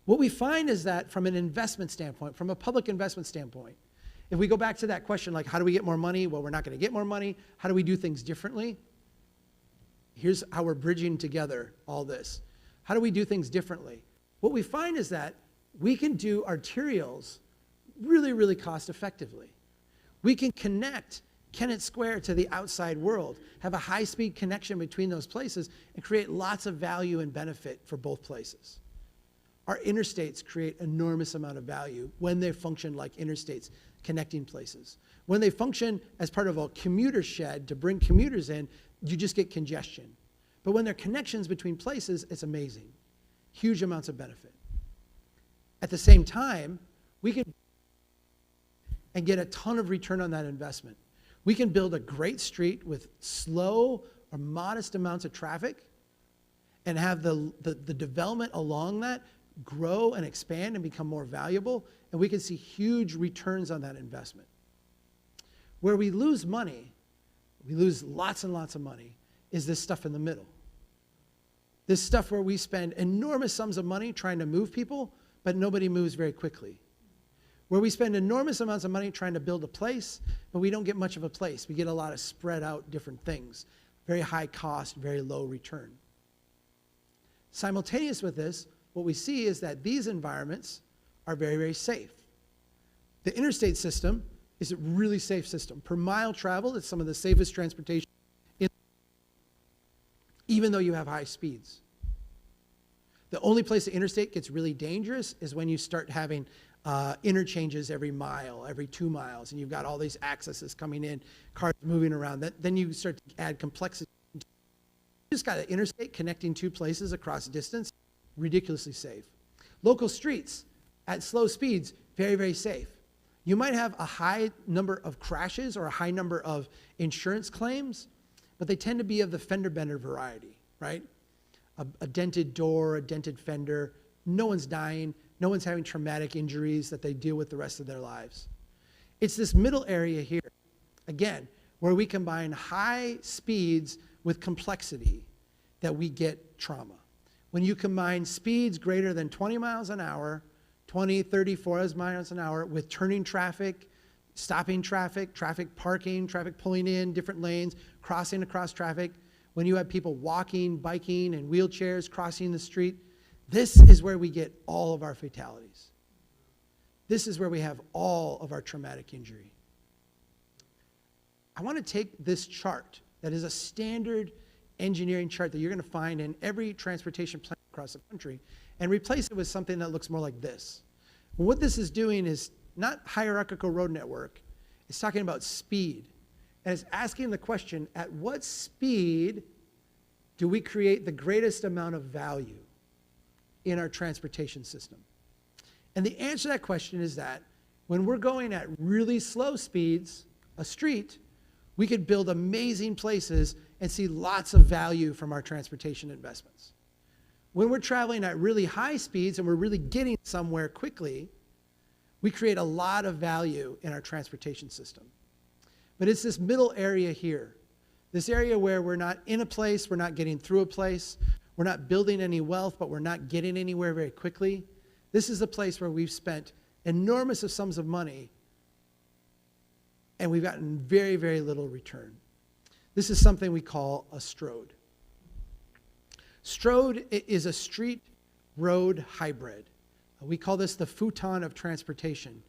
What we find is that from an investment standpoint, from a public investment standpoint, if we go back to that question, like how do we get more money? Well, we're not going to get more money. How do we do things differently? Here's how we're bridging together all this. How do we do things differently? What we find is that we can do arterials really, really cost effectively. We can connect Kennett Square to the outside world, have a high-speed connection between those places, and create lots of value and benefit for both places. Our interstates create enormous amount of value when they function like interstates, connecting places. When they function as part of a commuter shed to bring commuters in, you just get congestion. But when they're connections between places, it's amazing. Huge amounts of benefit. At the same time, we can and get a ton of return on that investment. We can build a great street with slow or modest amounts of traffic and have the development along that grow and expand and become more valuable, and we can see huge returns on that investment. Where we lose money, we lose lots and lots of money, is this stuff in the middle. This stuff where we spend enormous sums of money trying to move people, but nobody moves very quickly. Where we spend enormous amounts of money trying to build a place, but we don't get much of a place. We get a lot of spread out different things. Very high cost, very low return. Simultaneous with this, what we see is that these environments are very, very safe. The interstate system is a really safe system. Per mile traveled, it's some of the safest transportation, even though you have high speeds. The only place the interstate gets really dangerous is when you start having interchanges every mile, every 2 miles, and you've got all these accesses coming in, cars moving around. Then you start to add complexity. You just got an interstate connecting 2 places across distance, ridiculously safe. Local streets at slow speeds, very, very safe. You might have a high number of crashes or a high number of insurance claims, but they tend to be of the fender bender variety, right? A dented door, a dented fender, no one's dying, no one's having traumatic injuries that they deal with the rest of their lives. It's this middle area here, again, where we combine high speeds with complexity that we get trauma. When you combine speeds greater than 20 miles an hour, 20, 30, 40 miles an hour with turning traffic, stopping traffic, traffic parking, traffic pulling in different lanes, crossing across traffic, when you have people walking, biking, and wheelchairs crossing the street, this is where we get all of our fatalities. This is where we have all of our traumatic injury. I want to take this chart that is a standard engineering chart that you're going to find in every transportation plan across the country and replace it with something that looks more like this. And what this is doing is not hierarchical road network. It's talking about speed. And it's asking the question, at what speed do we create the greatest amount of value in our transportation system? And the answer to that question is that when we're going at really slow speeds, a street, we could build amazing places and see lots of value from our transportation investments. When we're traveling at really high speeds and we're really getting somewhere quickly, we create a lot of value in our transportation system. But it's this middle area here, this area where we're not in a place, we're not getting through a place, we're not building any wealth, but we're not getting anywhere very quickly. This is the place where we've spent enormous sums of money and we've gotten very, very little return. This is something we call a STROAD. STROAD is a street-road hybrid. We call this the futon of transportation.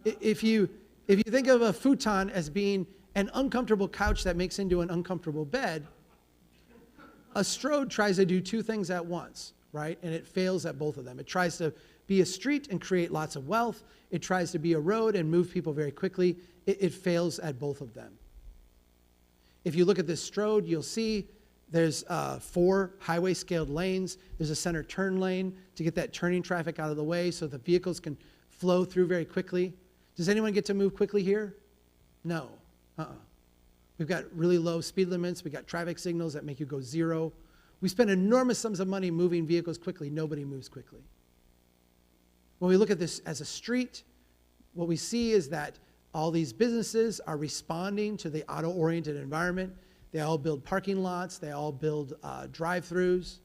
If you think of a futon as being an uncomfortable couch that makes into an uncomfortable bed, a STROAD tries to do 2 things at once, right? And it fails at both of them. It tries to be a street and create lots of wealth. It tries to be a road and move people very quickly. It fails at both of them. If you look at this STROAD, you'll see there's 4 highway-scaled lanes. There's a center turn lane to get that turning traffic out of the way so the vehicles can flow through very quickly. Does anyone get to move quickly here? No. We've got really low speed limits. We've got traffic signals that make you go 0. We spend enormous sums of money moving vehicles quickly. Nobody moves quickly. When we look at this as a street, what we see is that all these businesses are responding to the auto-oriented environment. They all build parking lots. They all build drive-throughs.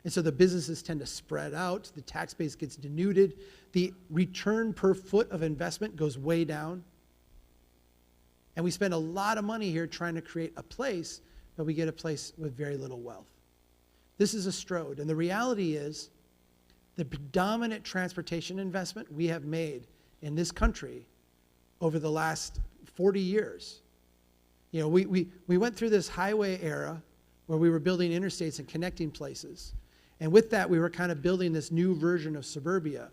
And so the businesses tend to spread out. The tax base gets denuded. The return per foot of investment goes way down. And we spend a lot of money here trying to create a place, but we get a place with very little wealth. This is a Strode. And the reality is the predominant transportation investment we have made in this country over the last 40 years. You know, we went through this highway era where we were building interstates and connecting places. And with that, we were kind of building this new version of suburbia.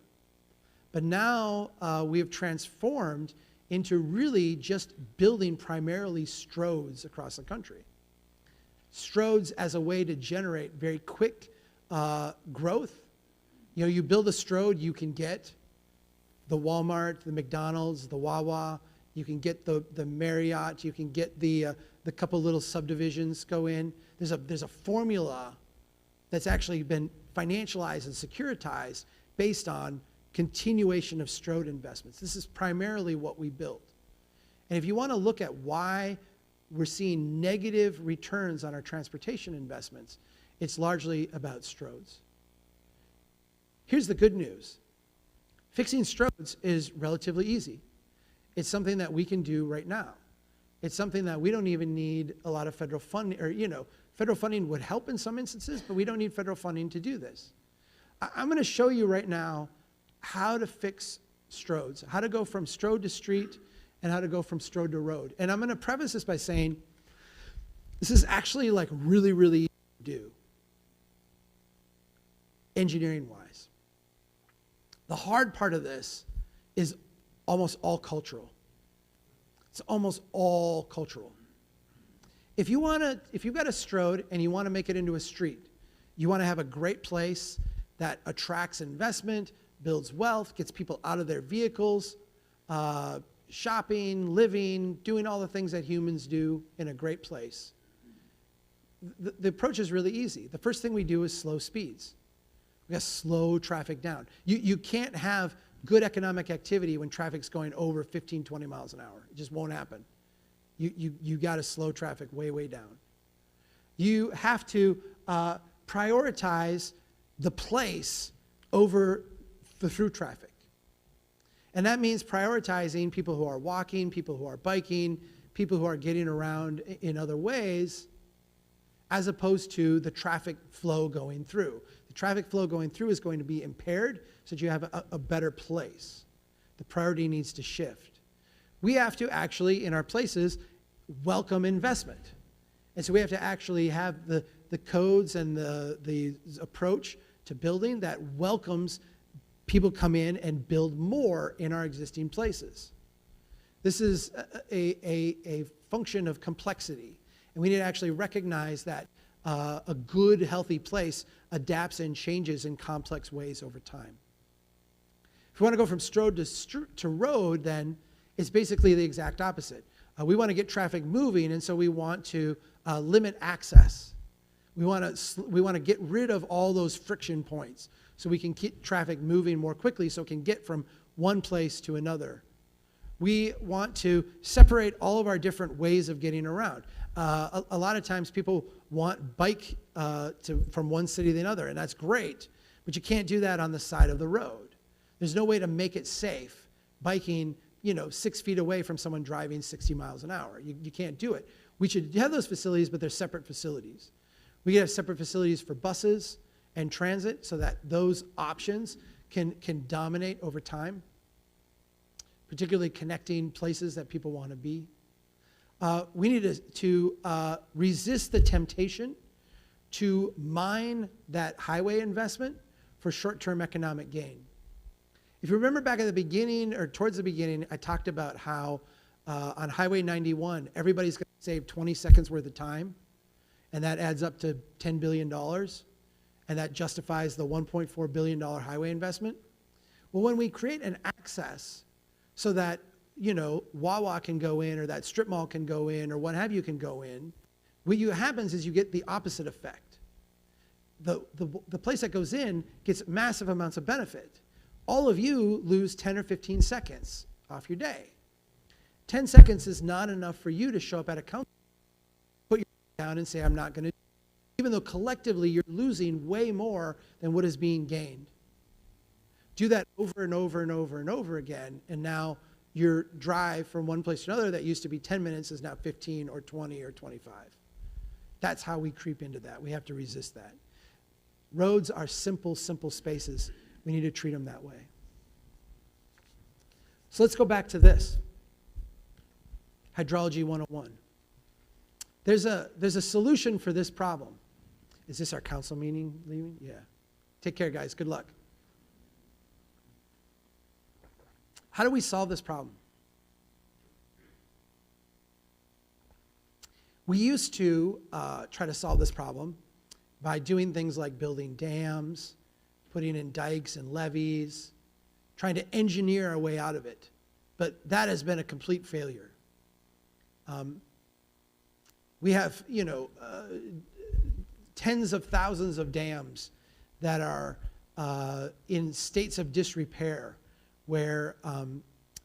But now we have transformed into really just building primarily Strodes across the country. Strodes as a way to generate very quick growth. You know, you build a Strode, you can get the Walmart, the McDonald's, the Wawa, you can get the Marriott, you can get the couple little subdivisions go in. There's a formula that's actually been financialized and securitized based on continuation of Strode investments. This is primarily what we built. And if you want to look at why we're seeing negative returns on our transportation investments, it's largely about Strodes. Here's the good news. Fixing Strodes is relatively easy. It's something that we can do right now. It's something that we don't even need a lot of federal funding, or, you know, federal funding would help in some instances, but we don't need federal funding to do this. I'm going to show you right now how to fix Strodes, how to go from Strode to street, and how to go from Strode to road. And I'm going to preface this by saying this is actually like really, really easy to do, engineering-wise. The hard part of this is almost all cultural. It's almost all cultural. If you've got a Strode and you want to make it into a street, you want to have a great place that attracts investment, builds wealth, gets people out of their vehicles, shopping, living, doing all the things that humans do in a great place. The approach is really easy. The first thing we do is slow speeds. We got to slow traffic down. You can't have good economic activity when traffic's going over 15, 20 miles an hour. It just won't happen. You got to slow traffic way, way down. You have to prioritize the place over the through traffic. And that means prioritizing people who are walking, people who are biking, people who are getting around in other ways, as opposed to the traffic flow going through. The traffic flow going through is going to be impaired so that you have a better place. The priority needs to shift. We have to actually, in our places, welcome investment. And so we have to actually have the codes and the approach to building that welcomes people come in and build more in our existing places. This is a function of complexity. And we need to actually recognize that a good, healthy place adapts and changes in complex ways over time. If we want to go from Strode to road, then it's basically the exact opposite. We want to get traffic moving, and so we want to limit access. We want to get rid of all those friction points so we can keep traffic moving more quickly so it can get from one place to another. We want to separate all of our different ways of getting around. A lot of times people want bike from one city to another, and that's great, but you can't do that on the side of the road. There's no way to make it safe biking 6 feet away from someone driving 60 miles an hour. You can't do it. We should have those facilities, but they're separate facilities. We can have separate facilities for buses and transit so that those options can dominate over time, particularly connecting places that people want to be. We need to resist the temptation to mine that highway investment for short-term economic gain. If you remember back at the beginning, or towards the beginning, I talked about how on Highway 91, everybody's going to save 20 seconds worth of time, and that adds up to $10 billion, and that justifies the $1.4 billion highway investment. Well, when we create an access so that Wawa can go in, or that strip mall can go in, or what have you can go in, what happens is you get the opposite effect. The place that goes in gets massive amounts of benefit. All of you lose 10 or 15 seconds off your day. 10 seconds is not enough for you to show up at a council, put your down and say, I'm not going to, even though collectively you're losing way more than what is being gained. Do that over and over and over and over again, and now your drive from one place to another that used to be 10 minutes is now 15 or 20 or 25. That's how we creep into that. We have to resist that. Roads are simple, simple spaces. We need to treat them that way. So let's go back to this. Hydrology 101. There's a solution for this problem. Is this our council meeting leaving? Yeah. Take care, guys. Good luck. How do we solve this problem? We used to try to solve this problem by doing things like building dams, putting in dikes and levees, trying to engineer our way out of it. But that has been a complete failure. We have, tens of thousands of dams that are in states of disrepair, where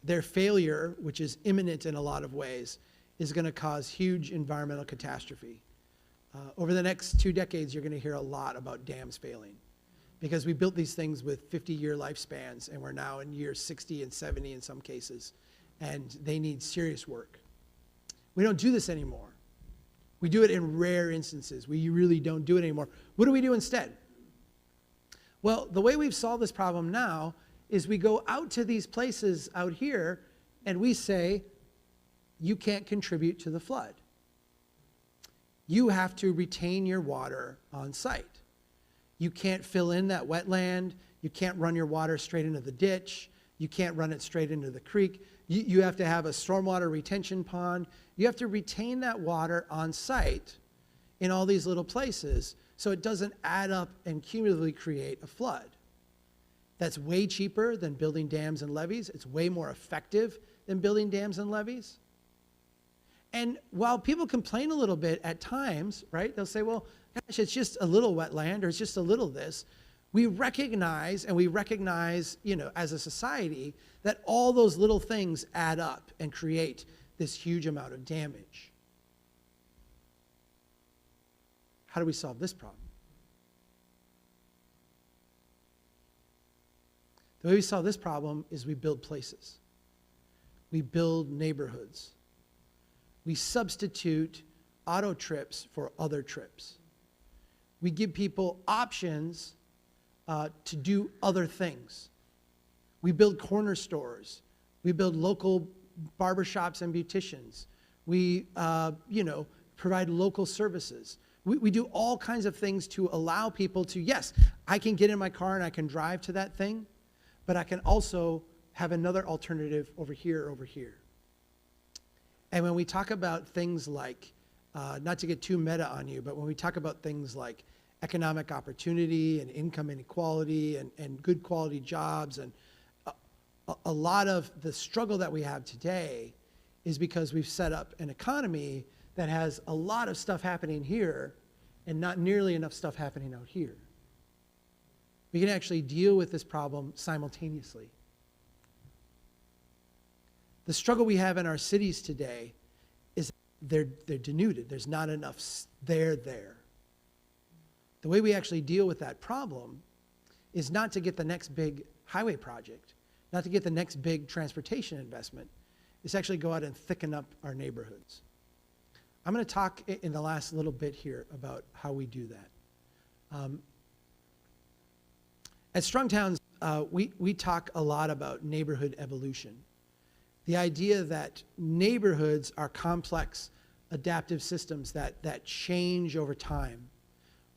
their failure, which is imminent in a lot of ways, is going to cause huge environmental catastrophe. Over the next 2 decades, you're going to hear a lot about dams failing, because we built these things with 50-year lifespans, and we're now in years 60 and 70 in some cases, and they need serious work. We don't do this anymore. We do it in rare instances. We really don't do it anymore. What do we do instead? Well, the way we've solved this problem now is we go out to these places out here and we say, you can't contribute to the flood. You have to retain your water on site. You can't fill in that wetland. You can't run your water straight into the ditch. You can't run it straight into the creek. You have to have a stormwater retention pond. You have to retain that water on site in all these little places so it doesn't add up and cumulatively create a flood. That's way cheaper than building dams and levees. It's way more effective than building dams and levees. And while people complain a little bit at times, right, they'll say, well, gosh, it's just a little wetland or it's just a little this. We recognize, as a society, that all those little things add up and create this huge amount of damage. How do we solve this problem? The way we solve this problem is we build places. We build neighborhoods. We substitute auto trips for other trips. We give people options to do other things. We build corner stores. We build local barbershops and beauticians. We, provide local services. We do all kinds of things to allow people to, yes, I can get in my car and I can drive to that thing, but I can also have another alternative over here, And when we talk about things like, not to get too meta on you, but when we talk about things like economic opportunity and income inequality and good quality jobs, and a lot of the struggle that we have today is because we've set up an economy that has a lot of stuff happening here and not nearly enough stuff happening out here. We can actually deal with this problem simultaneously. The struggle we have in our cities today is they're denuded. There's not enough there. The way we actually deal with that problem is not to get the next big highway project, not to get the next big transportation investment. It's actually go out and thicken up our neighborhoods. I'm going to talk in the last little bit here about how we do that. At Strong Towns, we talk a lot about neighborhood evolution. The idea that neighborhoods are complex, adaptive systems that change over time.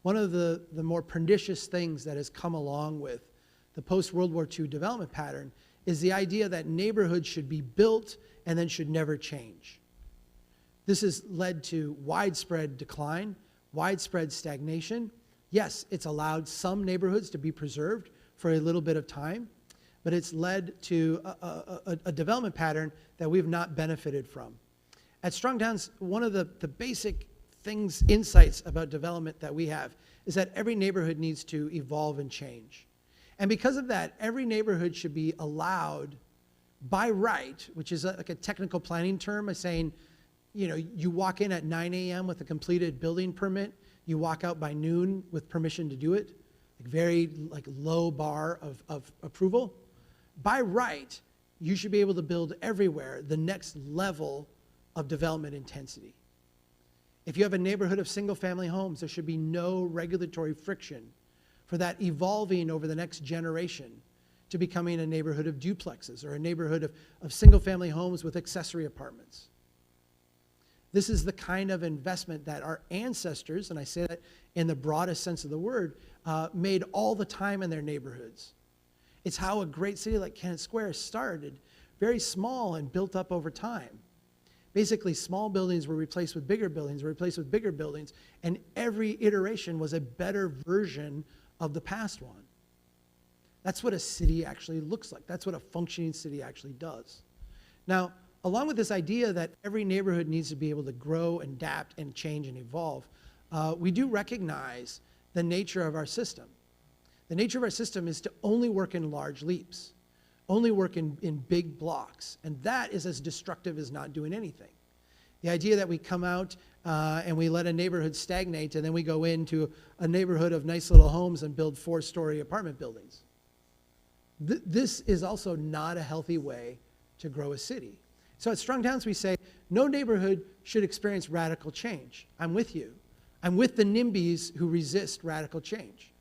One of the more pernicious things that has come along with the post-World War II development pattern is the idea that neighborhoods should be built and then should never change. This has led to widespread decline, widespread stagnation. Yes, it's allowed some neighborhoods to be preserved for a little bit of time, but it's led to a development pattern that we've not benefited from. At Strong Towns, one of the basic insights about development that we have is that every neighborhood needs to evolve and change. And because of that, every neighborhood should be allowed by right, which is like a technical planning term, is saying, you walk in at 9 a.m. with a completed building permit, you walk out by noon with permission to do it, like very low bar of approval. By right, you should be able to build everywhere the next level of development intensity. If you have a neighborhood of single-family homes, there should be no regulatory friction for that evolving over the next generation to becoming a neighborhood of duplexes or a neighborhood of single-family homes with accessory apartments. This is the kind of investment that our ancestors, and I say that in the broadest sense of the word, made all the time in their neighborhoods. It's how a great city like Kennett Square started, very small and built up over time. Basically, small buildings were replaced with bigger buildings, and every iteration was a better version of the past one. That's what a city actually looks like. That's what a functioning city actually does. Now, along with this idea that every neighborhood needs to be able to grow and adapt and change and evolve, we do recognize the nature of our system. The nature of our system is to only work in large leaps, only work in big blocks, and that is as destructive as not doing anything. The idea that we come out and we let a neighborhood stagnate and then we go into a neighborhood of nice little homes and build 4-story apartment buildings. This is also not a healthy way to grow a city. So at Strong Towns we say, no neighborhood should experience radical change. I'm with you. I'm with the NIMBYs who resist radical change.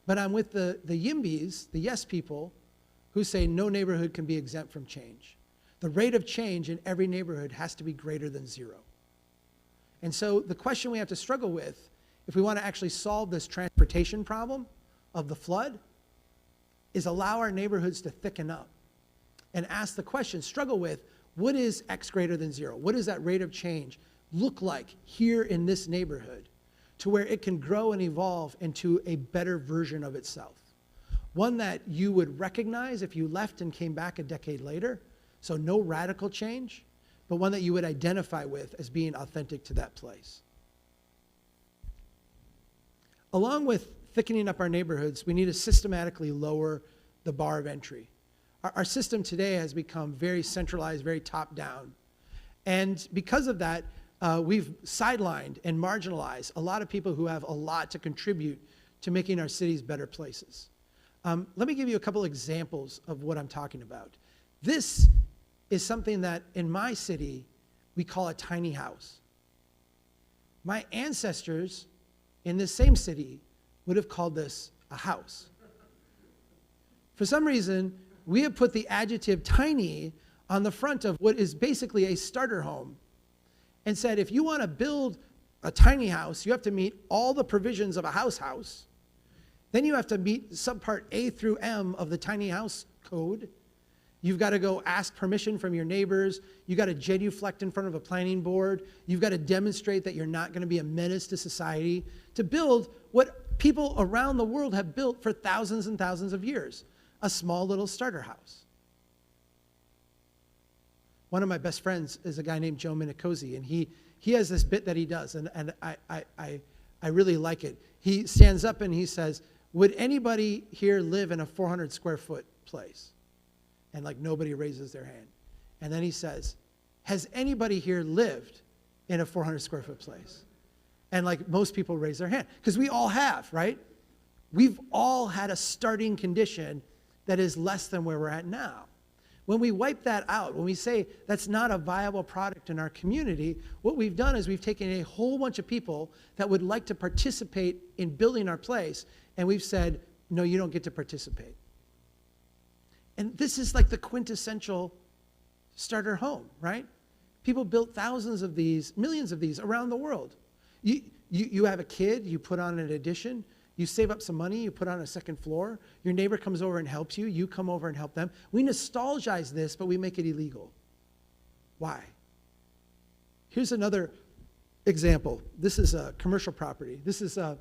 But I'm with the YIMBYs, the yes people, who say no neighborhood can be exempt from change. The rate of change in every neighborhood has to be greater than 0. And so the question we have to struggle with, if we want to actually solve this transportation problem of the flood, is allow our neighborhoods to thicken up and ask the question, struggle with, what is X greater than 0? What does that rate of change look like here in this neighborhood to where it can grow and evolve into a better version of itself? One that you would recognize if you left and came back a decade later, so no radical change, but one that you would identify with as being authentic to that place. Along with thickening up our neighborhoods, we need to systematically lower the bar of entry. Our system today has become very centralized, very top-down. And because of that, we've sidelined and marginalized a lot of people who have a lot to contribute to making our cities better places. Let me give you a couple examples of what I'm talking about. This is something that in my city, we call a tiny house. My ancestors in this same city would have called this a house. For some reason, we have put the adjective tiny on the front of what is basically a starter home and said, if you want to build a tiny house, you have to meet all the provisions of a house. Then you have to meet subpart A through M of the tiny house code. You've got to go ask permission from your neighbors. You've got to genuflect in front of a planning board. You've got to demonstrate that you're not going to be a menace to society to build what people around the world have built for thousands and thousands of years, a small little starter house. One of my best friends is a guy named Joe Minicozy, and he has this bit that he does, and I really like it. He stands up and he says, would anybody here live in a 400 square foot place? And nobody raises their hand. And then he says, has anybody here lived in a 400 square foot place? And most people raise their hand, because we all have, right? We've all had a starting condition that is less than where we're at now. When we wipe that out, when we say that's not a viable product in our community, what we've done is we've taken a whole bunch of people that would like to participate in building our place, and we've said, no, you don't get to participate. And this is the quintessential starter home, right? People built thousands of these, millions of these around the world. You have a kid, you put on an addition, you save up some money, you put on a second floor, your neighbor comes over and helps you, you come over and help them. We nostalgize this, but we make it illegal. Why? Here's another example. This is a commercial property. This is in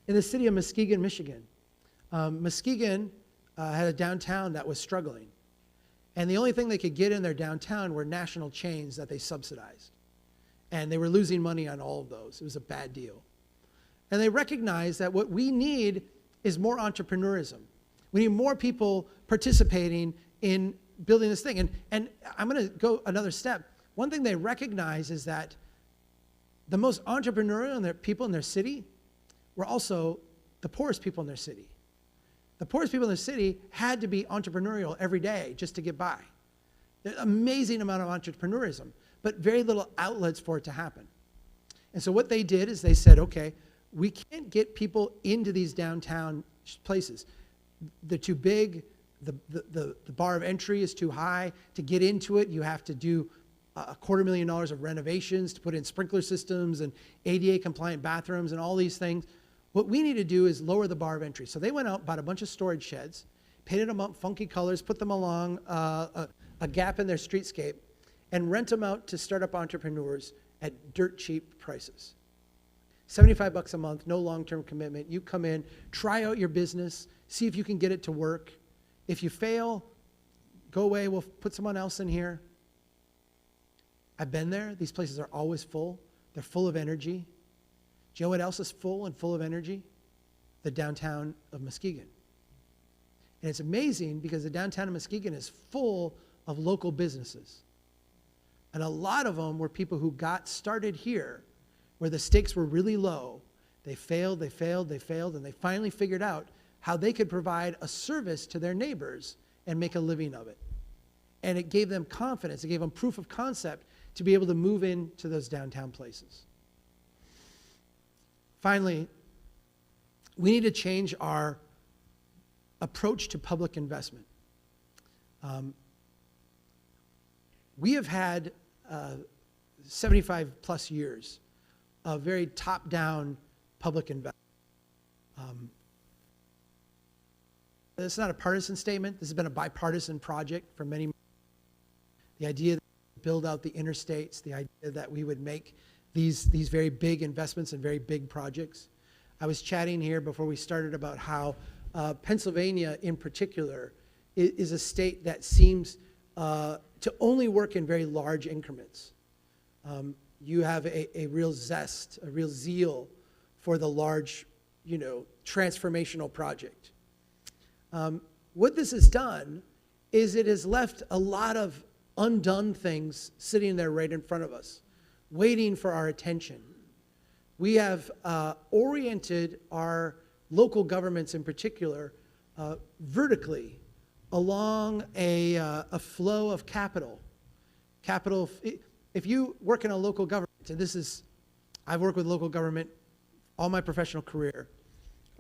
the city of Muskegon, Michigan. Muskegon had a downtown that was struggling. And the only thing they could get in their downtown were national chains that they subsidized. And they were losing money on all of those. It was a bad deal. And they recognized that what we need is more entrepreneurism. We need more people participating in building this thing. And I'm going to go another step. One thing they recognize is that the most entrepreneurial people in their city were also the poorest people in their city. The poorest people in the city had to be entrepreneurial every day just to get by. There's an amazing amount of entrepreneurism, but very little outlets for it to happen. And so what they did is they said, okay, we can't get people into these downtown places. They're too big, the bar of entry is too high. To get into it, you have to do $250,000 of renovations to put in sprinkler systems and ADA compliant bathrooms and all these things. What we need to do is lower the bar of entry. So they went out, bought a bunch of storage sheds, painted them up funky colors, put them along a gap in their streetscape, and rent them out to startup entrepreneurs at dirt cheap prices. $75 a month, no long-term commitment. You come in, try out your business, see if you can get it to work. If you fail, go away, we'll put someone else in here. I've been there. These places are always full. They're full of energy. Do you know what else is full and full of energy? The downtown of Muskegon. And it's amazing because the downtown of Muskegon is full of local businesses. And a lot of them were people who got started here where the stakes were really low. They failed, and they finally figured out how they could provide a service to their neighbors and make a living of it. And it gave them confidence. It gave them proof of concept to be able to move into those downtown places. Finally, we need to change our approach to public investment. We have had 75 plus years of very top-down public investment. It's not a partisan statement. This has been a bipartisan project for many years. The idea that we build out the interstates, the idea that we would make these very big investments and very big projects. I was chatting here before we started about how Pennsylvania in particular is a state that seems to only work in very large increments. You have a real zest, a real zeal for the large, transformational project. What this has done is it has left a lot of undone things sitting there right in front of us, waiting for our attention. We have oriented our local governments in particular vertically along a flow of capital. If you work in a local government, and I've worked with local government all my professional career.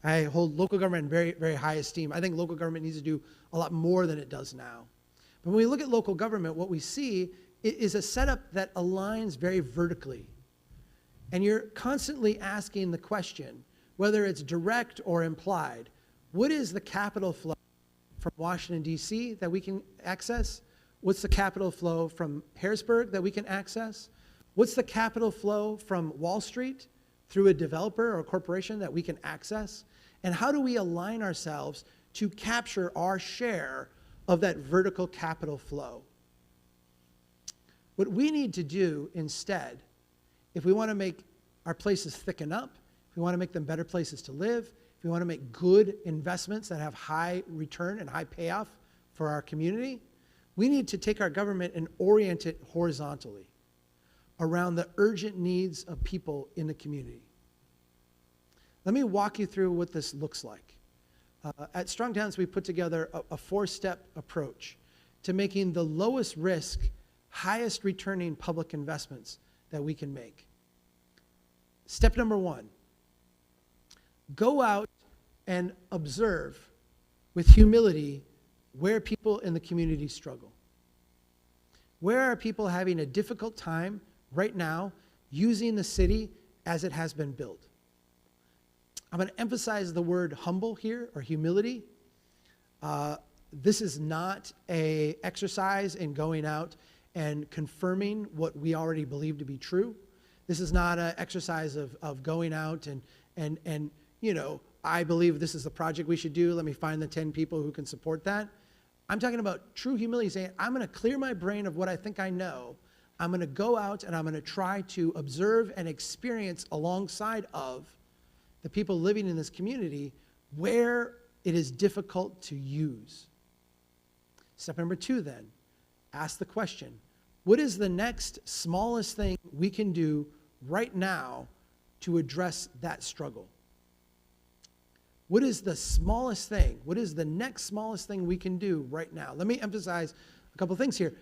I hold local government in very, very high esteem. I think local government needs to do a lot more than it does now. But when we look at local government, what we see is a setup that aligns very vertically. And you're constantly asking the question, whether it's direct or implied, what is the capital flow from Washington, D.C. that we can access? What's the capital flow from Harrisburg that we can access? What's the capital flow from Wall Street through a developer or a corporation that we can access? And how do we align ourselves to capture our share of that vertical capital flow? What we need to do instead, if we want to make our places thicken up, if we want to make them better places to live, if we want to make good investments that have high return and high payoff for our community, we need to take our government and orient it horizontally around the urgent needs of people in the community. Let me walk you through what this looks like. At Strong Towns, we put together a four-step approach to making the lowest risk, highest returning public investments that we can make. Step number one, go out and observe with humility where people in the community struggle. Where are people having a difficult time right now using the city as it has been built? I'm going to emphasize the word humble here, or humility. This is not an exercise in going out and confirming what we already believe to be true. This is not an exercise of going out and I believe this is the project we should do. Let me find the 10 people who can support that. I'm talking about true humility, saying, I'm going to clear my brain of what I think I know. I'm going to go out and I'm going to try to observe and experience alongside of the people living in this community where it is difficult to use. Step number 2 then, ask the question, what is the next smallest thing we can do right now to address that struggle? What is the smallest thing? What is the next smallest thing we can do right now? Let me emphasize a couple things here.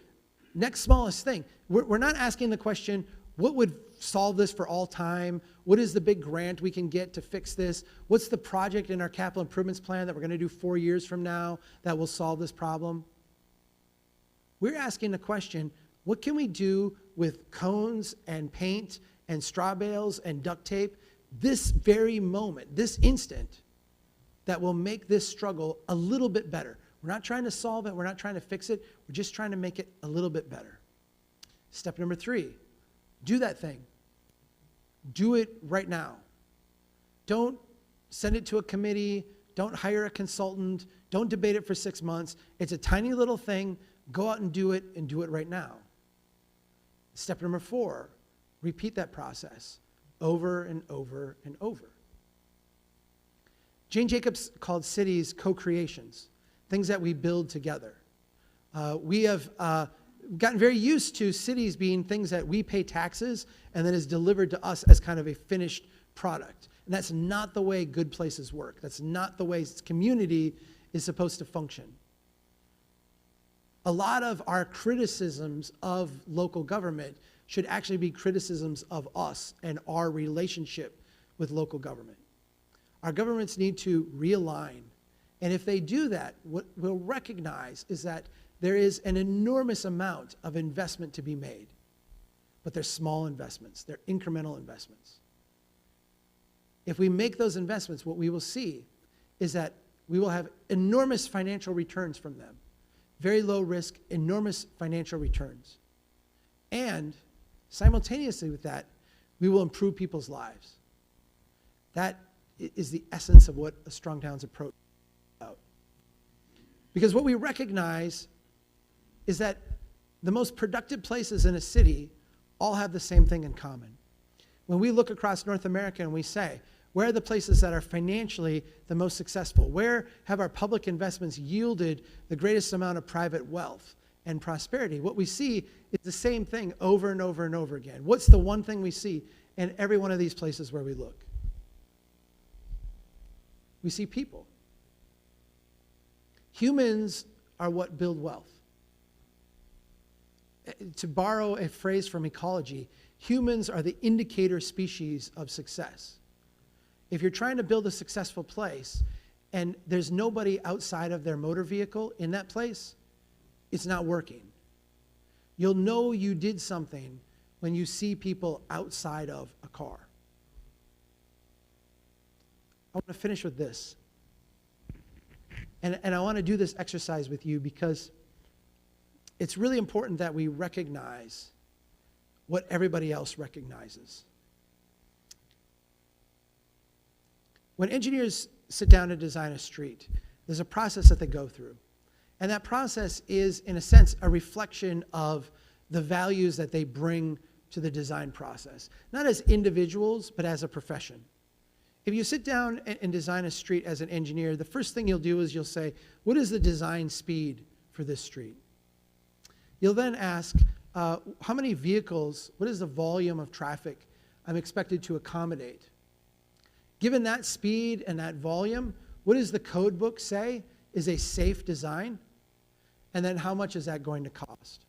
Next smallest thing. We're not asking the question, what would solve this for all time? What is the big grant we can get to fix this? What's the project in our capital improvements plan that we're going to do 4 years from now that will solve this problem? We're asking the question, what can we do with cones and paint and straw bales and duct tape this very moment, this instant, that will make this struggle a little bit better? We're not trying to solve it. We're not trying to fix it. We're just trying to make it a little bit better. Step number 3, do that thing. Do it right now. Don't send it to a committee. Don't hire a consultant. Don't debate it for 6 months. It's a tiny little thing. Go out and do it right now. Step number 4, repeat that process over and over and over. Jane Jacobs called cities co-creations, things that we build together. We have gotten very used to cities being things that we pay taxes and then is delivered to us as kind of a finished product. And that's not the way good places work. That's not the way community is supposed to function. A lot of our criticisms of local government should actually be criticisms of us and our relationship with local government. Our governments need to realign. And if they do that, what we'll recognize is that there is an enormous amount of investment to be made. But they're small investments. They're incremental investments. If we make those investments, what we will see is that we will have enormous financial returns from them. Very low risk, enormous financial returns. And simultaneously with that, we will improve people's lives. That is the essence of what a Strong Towns approach is about. Because what we recognize is that the most productive places in a city all have the same thing in common. When we look across North America and we say, where are the places that are financially the most successful? Where have our public investments yielded the greatest amount of private wealth and prosperity? What we see is the same thing over and over and over again. What's the one thing we see in every one of these places where we look? We see people. Humans are what build wealth. To borrow a phrase from ecology, humans are the indicator species of success. If you're trying to build a successful place and there's nobody outside of their motor vehicle in that place, it's not working. You'll know you did something when you see people outside of a car. I want to finish with this. And I want to do this exercise with you because it's really important that we recognize what everybody else recognizes. When engineers sit down to design a street, there's a process that they go through. And that process is, in a sense, a reflection of the values that they bring to the design process. Not as individuals, but as a profession. If you sit down and design a street as an engineer, the first thing you'll do is you'll say, what is the design speed for this street? You'll then ask, how many vehicles, what is the volume of traffic I'm expected to accommodate? Given that speed and that volume, what does the code book say is a safe design? And then how much is that going to cost?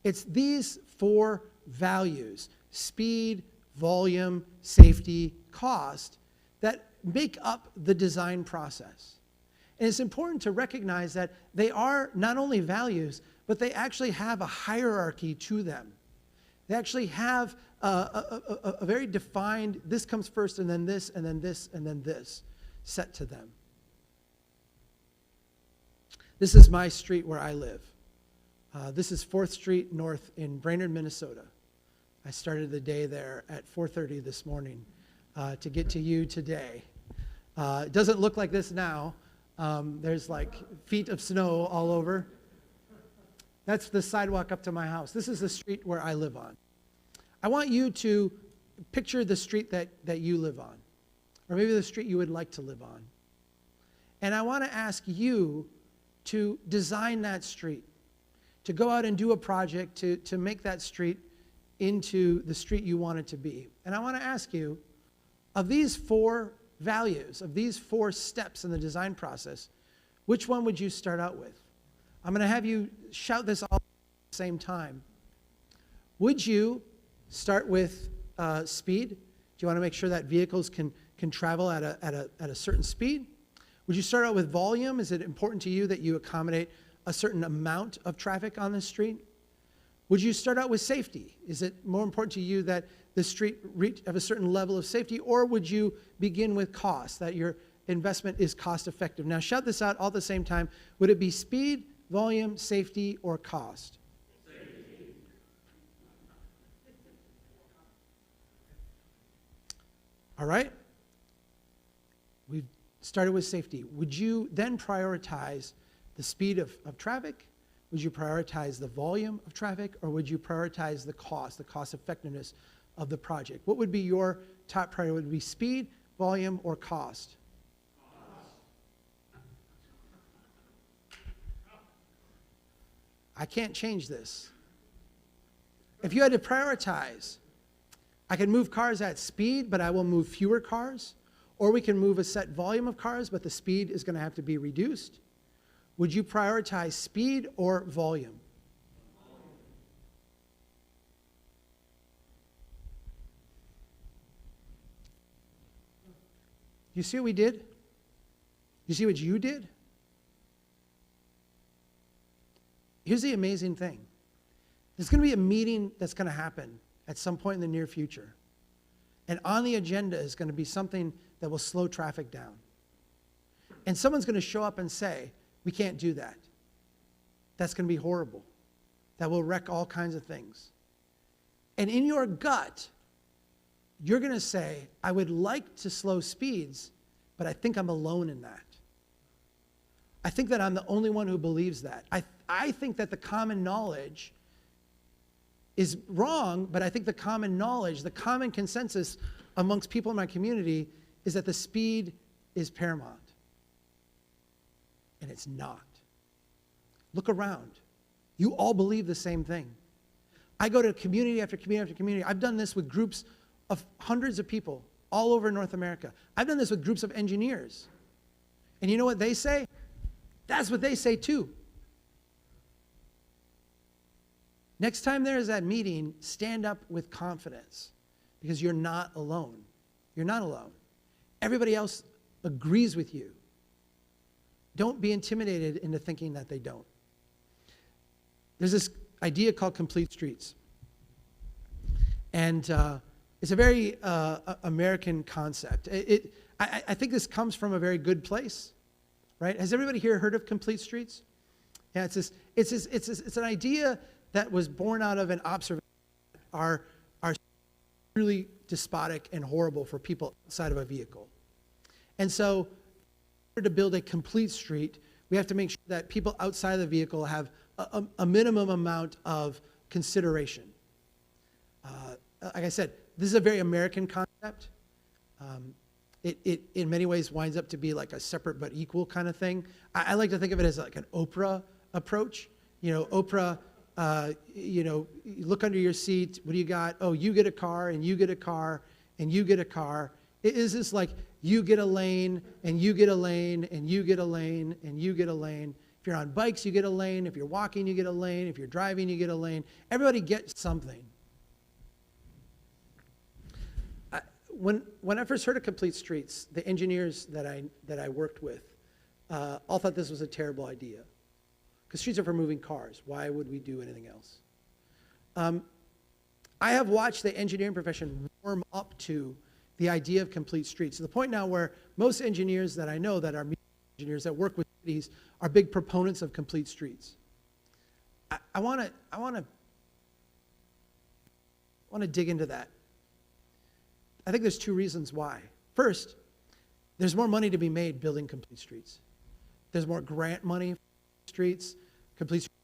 It's these 4 values, speed, volume, safety, cost, that make up the design process. And it's important to recognize that they are not only values, but they actually have a hierarchy to them. They actually have a very defined, this comes first, and then this, and then this, and then this, set to them. This is my street where I live. This is 4th Street North in Brainerd, Minnesota. I started the day there at 4:30 this morning to get to you today. It doesn't look like this now. There's like feet of snow all over. That's the sidewalk up to my house. This is the street where I live on. I want you to picture the street that you live on, or maybe the street you would like to live on. And I want to ask you to design that street, to go out and do a project to make that street into the street you want it to be. And I want to ask you, of these 4 values, of these 4 steps in the design process, which one would you start out with? I'm going to have you shout this all at the same time. Would you start with speed? Do you want to make sure that vehicles can travel at a certain speed? Would you start out with volume? Is it important to you that you accommodate a certain amount of traffic on the street? Would you start out with safety? Is it more important to you that the street have a certain level of safety? Or would you begin with cost, that your investment is cost effective? Now shout this out all at the same time. Would it be speed, volume, safety, or cost? Safety. All right. We've started with safety. Would you then prioritize the speed of traffic? Would you prioritize the volume of traffic? Or would you prioritize the cost effectiveness of the project? What would be your top priority? Would it be speed, volume, or cost? I can't change this. If you had to prioritize, I can move cars at speed, but I will move fewer cars. Or we can move a set volume of cars, but the speed is going to have to be reduced. Would you prioritize speed or volume? You see what we did? You see what you did? Here's the amazing thing. There's going to be a meeting that's going to happen at some point in the near future. And on the agenda is going to be something that will slow traffic down. And someone's going to show up and say, we can't do that. That's going to be horrible. That will wreck all kinds of things. And in your gut, you're going to say, I would like to slow speeds, but I think I'm alone in that. I think that I'm the only one who believes that. I think that the common knowledge is wrong, but I think the common knowledge, the common consensus amongst people in my community is that the speed is paramount. And it's not. Look around. You all believe the same thing. I go to community after community after community. I've done this with groups of hundreds of people all over North America. I've done this with groups of engineers. And you know what they say? That's what they say too. Next time there is that meeting, stand up with confidence because you're not alone. You're not alone. Everybody else agrees with you. Don't be intimidated into thinking that they don't. There's this idea called complete streets. And it's a very American concept. I think this comes from a very good place, right? Has everybody here heard of complete streets? Yeah, it's an idea that was born out of an observation are really despotic and horrible for people outside of a vehicle. And so in order to build a complete street, we have to make sure that people outside of the vehicle have a minimum amount of consideration. Like I said, this is a very American concept. It in many ways winds up to be like a separate but equal kind of thing. I like to think of it as like an Oprah approach. You know, Oprah, you look under your seat. What do you got? Oh, you get a car, and you get a car, and you get a car. It is this like you get a lane, and you get a lane, and you get a lane, and you get a lane. If you're on bikes, you get a lane. If you're walking, you get a lane. If you're driving, you get a lane. Everybody gets something. When I first heard of complete streets, the engineers that I worked with all thought this was a terrible idea. Because streets are for moving cars. Why would we do anything else? I have watched the engineering profession warm up to the idea of complete streets, to the point now where most engineers that I know that are engineers that work with cities are big proponents of complete streets. I want to dig into that. I think there's two reasons why. First, there's more money to be made building complete streets. There's more grant money for streets. Complete streets.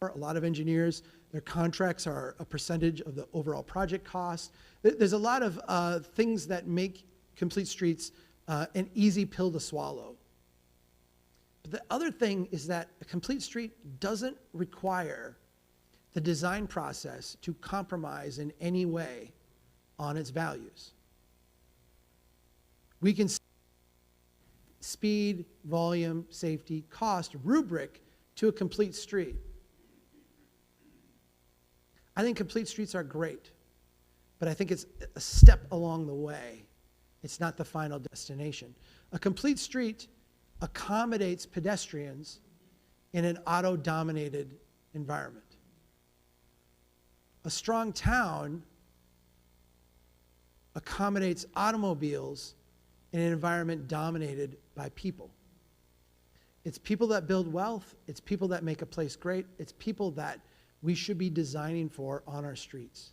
A lot of engineers, their contracts are a percentage of the overall project cost. There's a lot of things that make complete streets an easy pill to swallow. But the other thing is that a complete street doesn't require the design process to compromise in any way on its values. We can speed, volume, safety, cost rubric to a complete street. I think complete streets are great, but I think it's a step along the way. It's not the final destination. A complete street accommodates pedestrians in an auto-dominated environment. A strong town accommodates automobiles in an environment dominated by people. It's people that build wealth. It's people that make a place great. It's people that we should be designing for on our streets.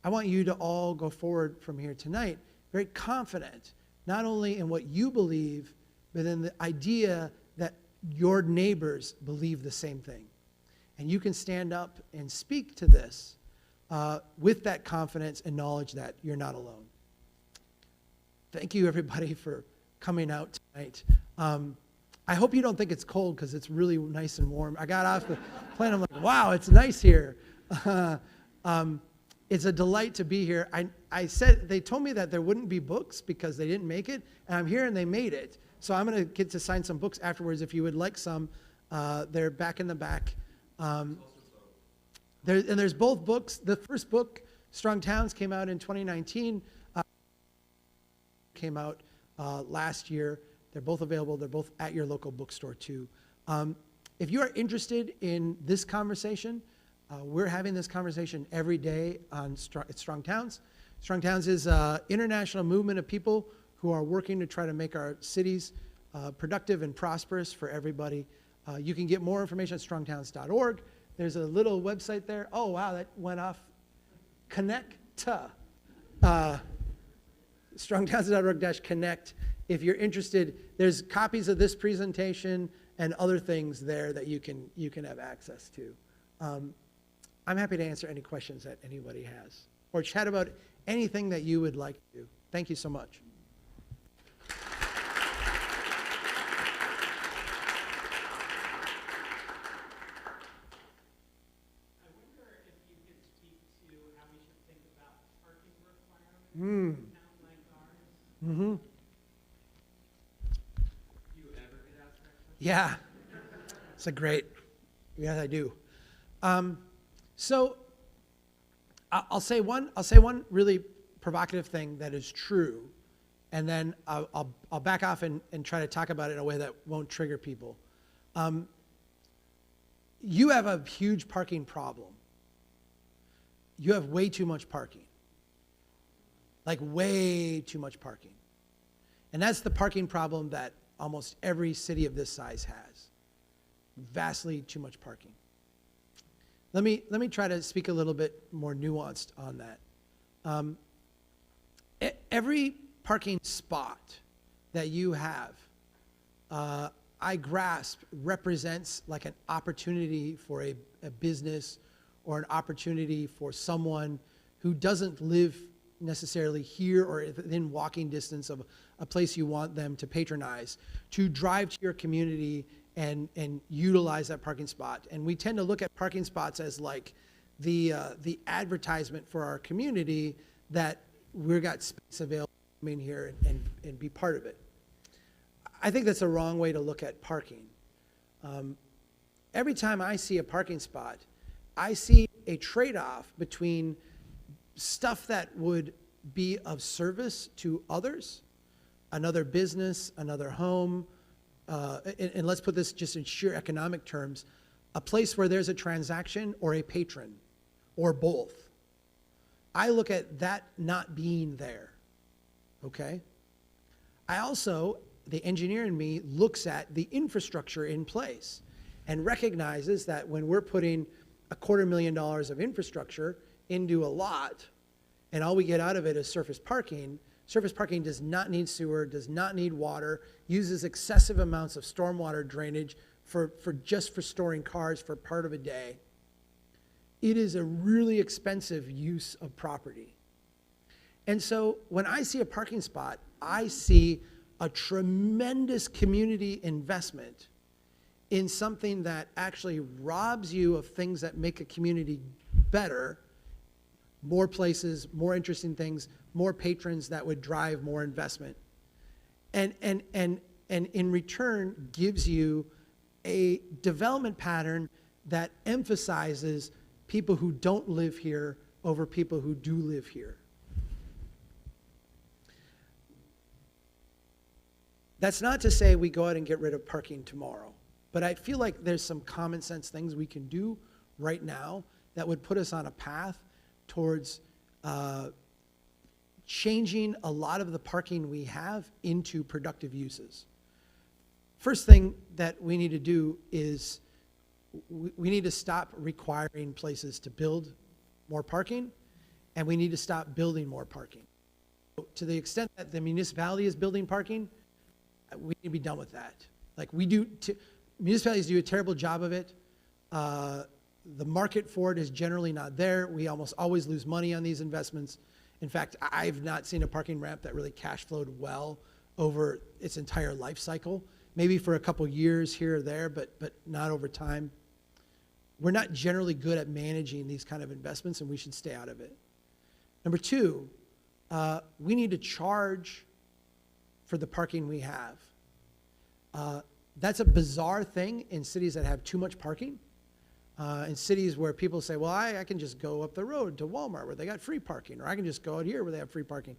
I want you to all go forward from here tonight very confident, not only in what you believe, but in the idea that your neighbors believe the same thing. And you can stand up and speak to this with that confidence and knowledge that you're not alone. Thank you, everybody, for coming out tonight. I hope you don't think it's cold, because it's really nice and warm. I got off the plane. I'm like, wow, it's nice here. It's a delight to be here. I said, they told me that there wouldn't be books because they didn't make it, and I'm here and they made it. So I'm going to get to sign some books afterwards if you would like some. They're back in the back. There's both books. The first book, Strong Towns, came out in 2019. Came out last year. They're both available. They're both at your local bookstore too. If you are interested in this conversation, we're having this conversation every day on Strong Towns. Strong Towns is an international movement of people who are working to try to make our cities productive and prosperous for everybody. You can get more information at strongtowns.org. There's a little website there. Oh, wow, that went off. Connect. Strongtowns.org/connect. If you're interested, there's copies of this presentation and other things there that you can have access to. I'm happy to answer any questions that anybody has, or chat about anything that you would like to. Thank you so much. Mm-hmm. You ever get asked that question? Yeah, it's a great. Yes, I do. So I'll say one really provocative thing that is true, and then I'll back off and try to talk about it in a way that won't trigger people. You have a huge parking problem. You have way too much parking. Like way too much parking. And that's the parking problem that almost every city of this size has. Vastly too much parking. Let me try to speak a little bit more nuanced on that. Every parking spot that you have, I grasp, represents like an opportunity for a business or an opportunity for someone who doesn't live necessarily here or within walking distance of a place you want them to patronize, to drive to your community and utilize that parking spot. And we tend to look at parking spots as like the advertisement for our community that we've got space available to come in here and be part of it. I think that's a wrong way to look at parking. Every time I see a parking spot, I see a trade-off between stuff that would be of service to others, another business, another home, and let's put this just in sheer economic terms, a place where there's a transaction or a patron, or both. I look at that not being there, okay? I also, the engineer in me looks at the infrastructure in place and recognizes that when we're putting $250,000 of infrastructure into a lot, and all we get out of it is surface parking does not need sewer, does not need water, uses excessive amounts of stormwater drainage for storing cars for part of a day. It is a really expensive use of property. And so when I see a parking spot, I see a tremendous community investment in something that actually robs you of things that make a community better, more places, more interesting things, more patrons that would drive more investment. And in return gives you a development pattern that emphasizes people who don't live here over people who do live here. That's not to say we go out and get rid of parking tomorrow, but I feel like there's some common sense things we can do right now that would put us on a path towards changing a lot of the parking we have into productive uses. First thing that we need to do is we need to stop requiring places to build more parking, and we need to stop building more parking. To the extent that the municipality is building parking, we need to be done with that. Like municipalities do a terrible job of it. The market for it is generally not there. We almost always lose money on these investments. In fact, I've not seen a parking ramp that really cash flowed well over its entire life cycle. Maybe for a couple years here or there, but not over time. We're not generally good at managing these kind of investments, and we should stay out of it. Number two, we need to charge for the parking we have. That's a bizarre thing in cities that have too much parking. In cities where people say, well, I can just go up the road to Walmart where they got free parking, or I can just go out here where they have free parking.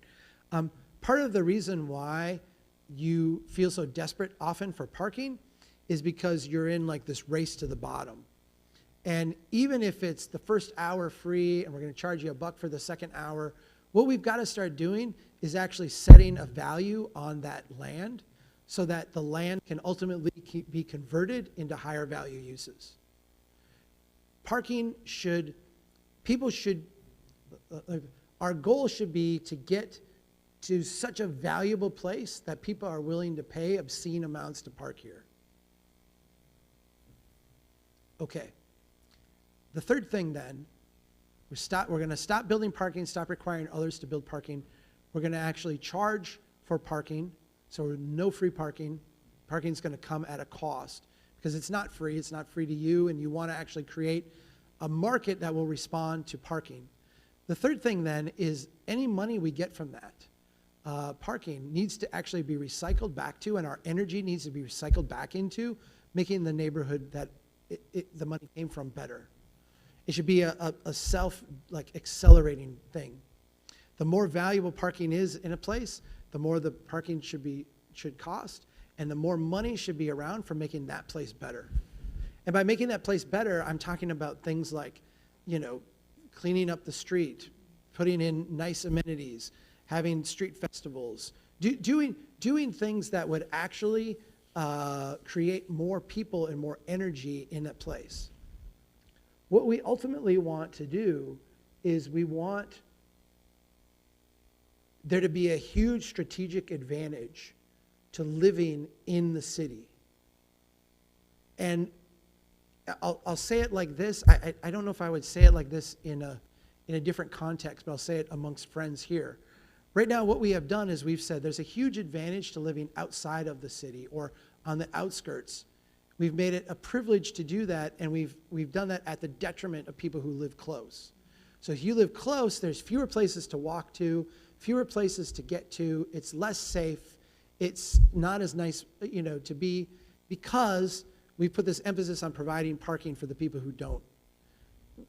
Part of the reason why you feel so desperate often for parking is because you're in like this race to the bottom. And even if it's the first hour free and we're going to charge you $1 for the second hour, what we've got to start doing is actually setting a value on that land so that the land can ultimately be converted into higher value uses. Parking our goal should be to get to such a valuable place that people are willing to pay obscene amounts to park here. Okay. The third thing then, we're going to stop building parking, stop requiring others to build parking. We're going to actually charge for parking, so no free parking. Parking's going to come at a cost because it's not free. It's not free to you, and you want to actually create a market that will respond to parking. The third thing then is any money we get from that parking needs to actually be recycled back to, and our energy needs to be recycled back into making the neighborhood that the money came from better. It should be a accelerating thing. The more valuable parking is in a place, the more the parking should cost, and the more money should be around for making that place better. And by making that place better, I'm talking about things like, cleaning up the street, putting in nice amenities, having street festivals, doing things that would actually create more people and more energy in that place. What we ultimately want to do is we want there to be a huge strategic advantage to living in the city. And I'll say it like this. I don't know if I would say it like this in a different context, but I'll say it amongst friends here. Right now, what we have done is we've said there's a huge advantage to living outside of the city or on the outskirts. We've made it a privilege to do that, and we've done that at the detriment of people who live close. So if you live close, there's fewer places to walk to, fewer places to get to. It's less safe. It's not as nice, to be, because we put this emphasis on providing parking for the people who don't.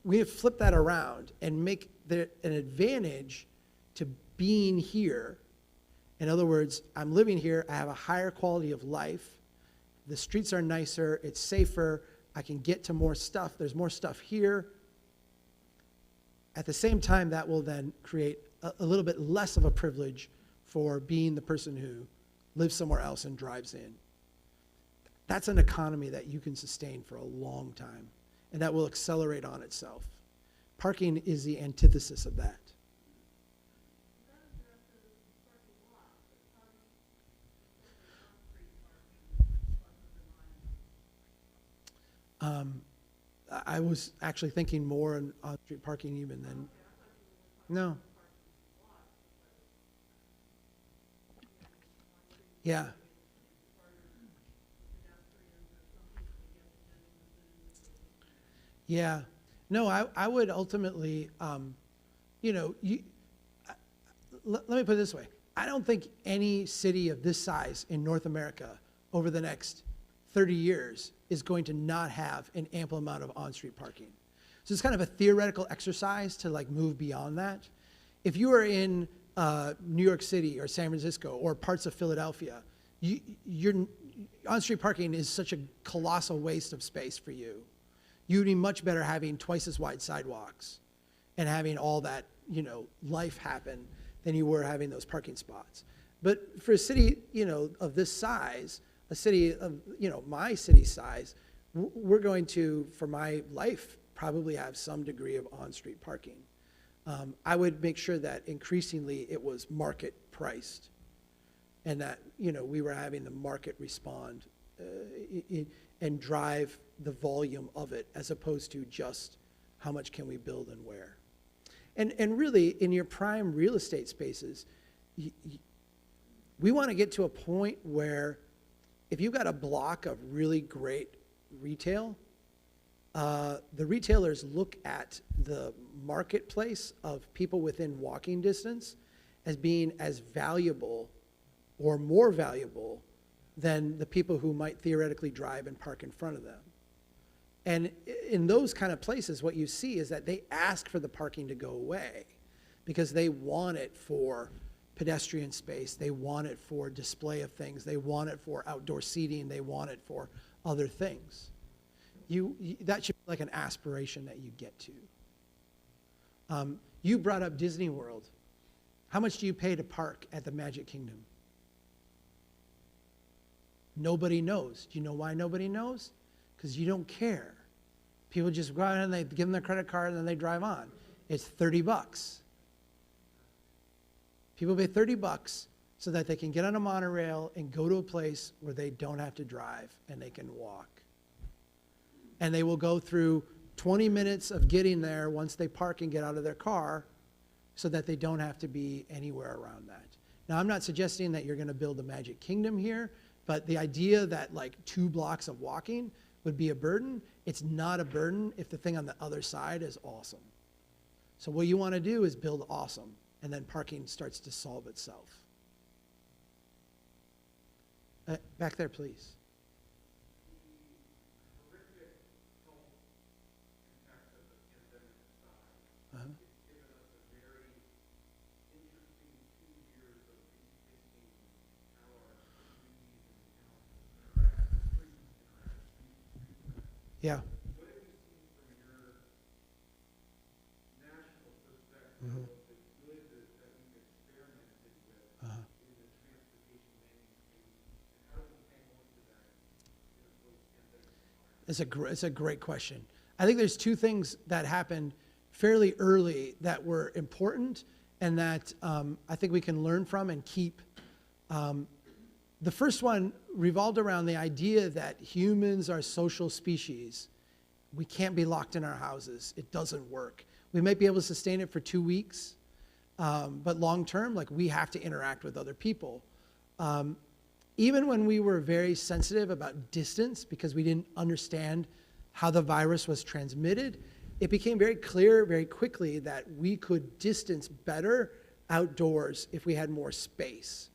We have flipped that around and make there an advantage to being here. In other words, I'm living here, I have a higher quality of life, the streets are nicer, it's safer, I can get to more stuff, there's more stuff here. At the same time, that will then create a little bit less of a privilege for being the person who lives somewhere else and drives in. That's an economy that you can sustain for a long time, and that will accelerate on itself. Parking is the antithesis of that. I was actually thinking more on street parking even than, no. Yeah. Yeah. No, I would ultimately, you know, let me put it this way. I don't think any city of this size in North America over the next 30 years is going to not have an ample amount of on-street parking. So it's kind of a theoretical exercise to like move beyond that. If you are in New York City or San Francisco or parts of Philadelphia, your on-street parking is such a colossal waste of space for you. You'd be much better having twice as wide sidewalks and having all that, you know, life happen than you were having those parking spots. But for a city, you know, of this size, a city of, you know, my city size, we're going to, for my life, probably have some degree of on-street parking. I would make sure that increasingly it was market priced and that, you know, we were having the market respond and drive the volume of it as opposed to just how much can we build and where. And really, in your prime real estate spaces, we want to get to a point where if you've got a block of really great retail, the retailers look at the marketplace of people within walking distance as being as valuable or more valuable than the people who might theoretically drive and park in front of them. And in those kind of places, what you see is that they ask for the parking to go away because they want it for pedestrian space, they want it for display of things, they want it for outdoor seating, they want it for other things. That should be like an aspiration that you get to. You brought up Disney World. How much do you pay to park at the Magic Kingdom? Nobody knows. Do you know why nobody knows? Because you don't care. People just go out and they give them their credit card and then they drive on. It's $30. People pay $30 so that they can get on a monorail and go to a place where they don't have to drive and they can walk. And they will go through 20 minutes of getting there once they park and get out of their car so that they don't have to be anywhere around that. Now, I'm not suggesting that you're going to build a Magic Kingdom here, but the idea that like 2 blocks of walking would be a burden, it's not a burden if the thing on the other side is awesome. So what you want to do is build awesome, and then parking starts to solve itself. Back there, please. Uh-huh. Yeah. What have you seen from your national perspective of the good that we've experimented with in the transportation management space, and how do we hang on to that in a post-pandemic environment? It's a great question. I think there's 2 things that happened fairly early that were important and that I think we can learn from and keep. The first one revolved around the idea that humans are social species. We can't be locked in our houses. It doesn't work. We might be able to sustain it for 2 weeks, but long term, like we have to interact with other people. Even when we were very sensitive about distance because we didn't understand how the virus was transmitted, it became very clear very quickly that we could distance better outdoors if we had more space.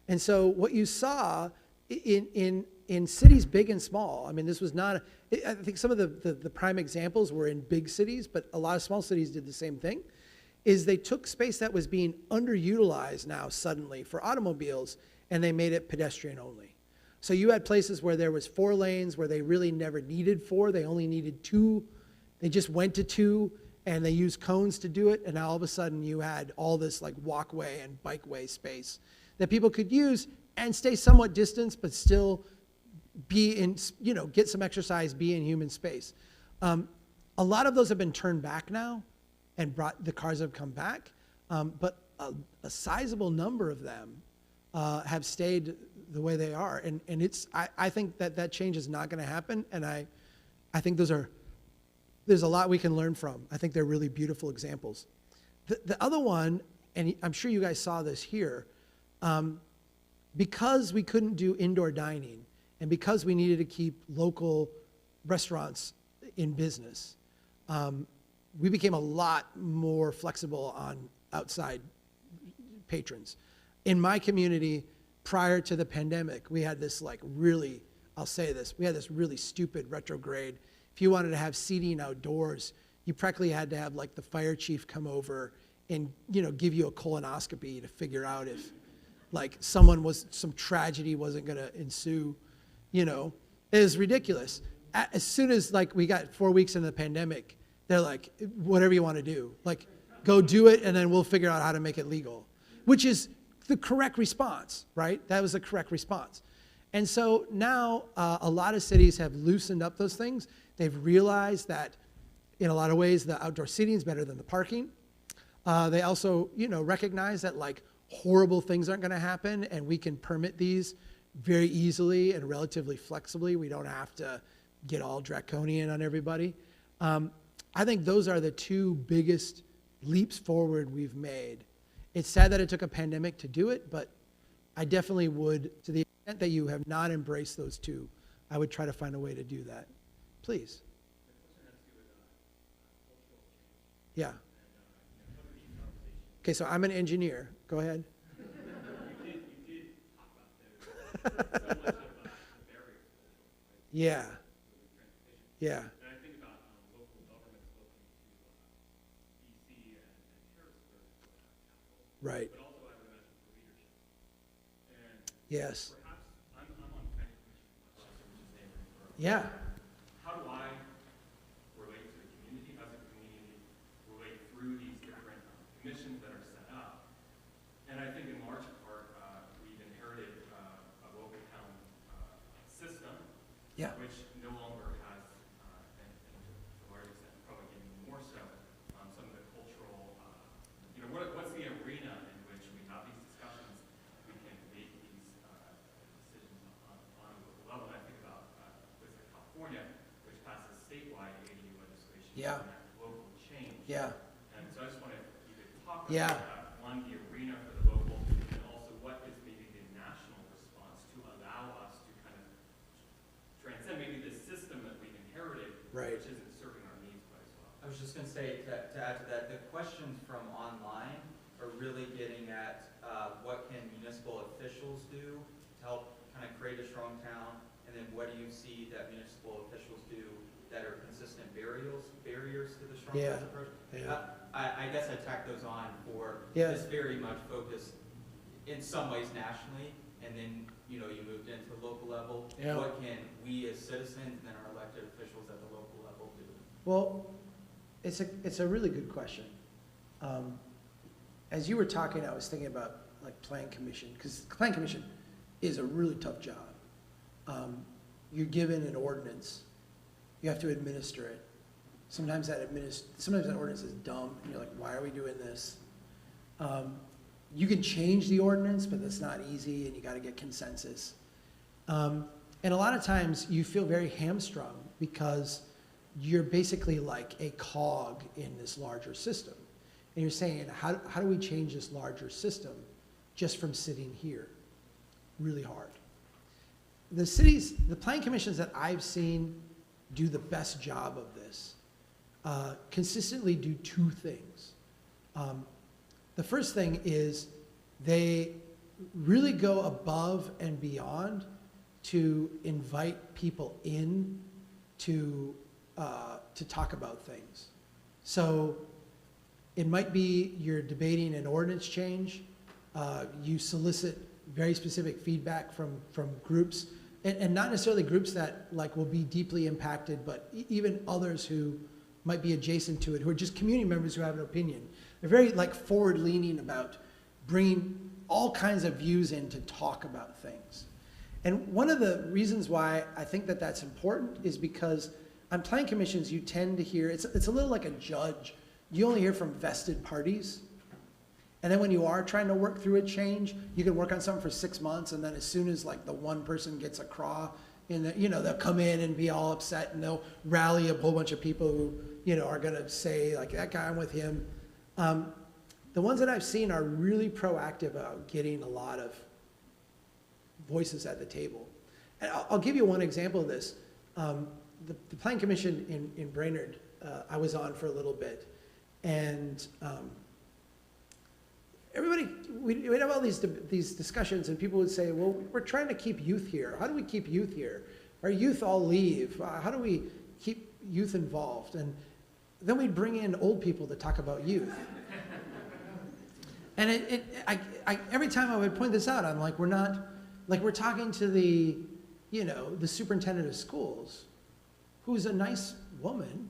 And so what you saw in cities big and small, I mean, this was not, I think some of the prime examples were in big cities, but a lot of small cities did the same thing, is they took space that was being underutilized now suddenly for automobiles and they made it pedestrian only. So you had places where there was 4 lanes where they really never needed 4, they only needed 2. They just went to 2 and they used cones to do it. And now all of a sudden you had all this like walkway and bikeway space that people could use and stay somewhat distanced, but still be in, you know, get some exercise, be in human space. A lot of those have been turned back now and the cars have come back. But a sizable number of them have stayed the way they are. And I think that change is not going to happen. And I think there's a lot we can learn from. I think they're really beautiful examples. The other one, and I'm sure you guys saw this here, because we couldn't do indoor dining and because we needed to keep local restaurants in business, we became a lot more flexible on outside patrons. In my community, prior to the pandemic, we had this like really, I'll say this, we had this really stupid retrograde. If you wanted to have seating outdoors, you practically had to have like the fire chief come over and, you know, give you a colonoscopy to figure out if like some tragedy wasn't gonna ensue, you know. It was ridiculous. As soon as like we got 4 weeks into the pandemic, they're like, whatever you wanna do, like go do it and then we'll figure out how to make it legal, which is the correct response, right? That was the correct response. And so now a lot of cities have loosened up those things. They've realized that in a lot of ways the outdoor seating is better than the parking. They also, you know, recognize that like horrible things aren't gonna happen and we can permit these very easily and relatively flexibly. We don't have to get all draconian on everybody. I think those are the two biggest leaps forward we've made. It's sad that it took a pandemic to do it, but I definitely would, to the extent that you have not embraced those two, I would try to find a way to do that. Please. Yeah. Okay, so I'm an engineer. Go ahead. You did talk about so much of the barriers, right? Yeah. Transportation. Yeah. And I think about local governments looking to DC and Harrisburg for capital, Right. but also I would imagine for leadership. And Yes. perhaps I'm on the planning commission, which is neighboring borough. Yeah. How do I relate to the community? How does the community relate through these different commissions that are set up? And I think in large part, we've inherited a local town system, Yeah. which no longer has, and to a large extent, probably even more so, some of the cultural, what's the arena in which we have these discussions, we can make these decisions on a local level. And I think about places like California, which passes statewide ADU legislation Yeah. and local change. Yeah. And so I just wanted you to talk Yeah. about that, one, the arena for the local, and also what is maybe the national response to allow us to kind of transcend maybe this system that we've inherited, Right. which isn't serving our needs quite as well. I was just going to say, to add to that, the questions from online are really getting at what can municipal officials do to help kind of create a strong town, and then what do you see that municipal officials do that are consistent barriers to the strong Yeah. town approach? Yeah. I guess I tack those on for Yeah. this very much focused in some ways nationally, and then, you moved into the local level. Yeah. What can we as citizens and then our elected officials at the local level do? Well, it's a really good question. As you were talking, I was thinking about like plan commission, because plan commission is a really tough job. You're given an ordinance, you have to administer it. Sometimes that ordinance is dumb, and you're like, why are we doing this? You can change the ordinance, but that's not easy, and you got to get consensus. And a lot of times you feel very hamstrung because you're basically like a cog in this larger system. And you're saying, how do we change this larger system just from sitting here? Really hard. The planning commissions that I've seen do the best job of this consistently do two things. The first thing is they really go above and beyond to invite people in to talk about things. So it might be you're debating an ordinance change. You solicit very specific feedback from groups, and not necessarily groups that like will be deeply impacted, but even others who might be adjacent to it, who are just community members who have an opinion. They're very like forward-leaning about bringing all kinds of views in to talk about things. And one of the reasons why I think that that's important is because on planning commissions, you tend to hear, it's a little like a judge. You only hear from vested parties. And then when you are trying to work through a change, you can work on something for 6 months, and then as soon as like the one person gets a craw, they'll come in and be all upset, and they'll rally a whole bunch of people who, are gonna say like, that guy, I'm with him. The ones that I've seen are really proactive about getting a lot of voices at the table. And I'll give you one example of this. The Planning Commission in Brainerd, I was on for a little bit, and everybody, we'd have all these discussions, and people would say, well, we're trying to keep youth here. How do we keep youth here? Our youth all leave. How do we keep youth involved? And then we'd bring in old people to talk about youth. And every time I would point this out, I'm like, we're talking to the superintendent of schools, who's a nice woman,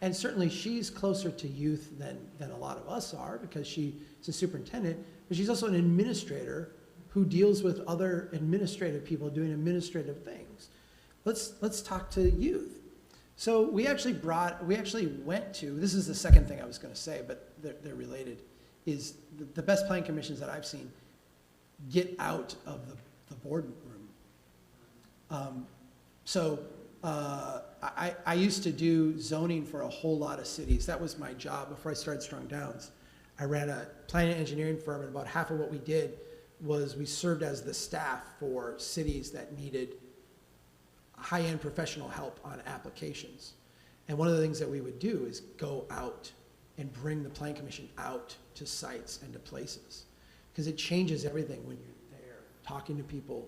and certainly she's closer to youth than a lot of us are because she's a superintendent, but she's also an administrator who deals with other administrative people doing administrative things. Let's talk to youth. So we actually went to, this is the second thing I was going to say, but they're related, is the best planning commissions that I've seen get out of the boardroom. I used to do zoning for a whole lot of cities. That was my job before I started Strong Downs. I ran a planning and engineering firm, and about half of what we did was we served as the staff for cities that needed high-end professional help on applications. And one of the things that we would do is go out and bring the planning commission out to sites and to places, because it changes everything when you're there talking to people.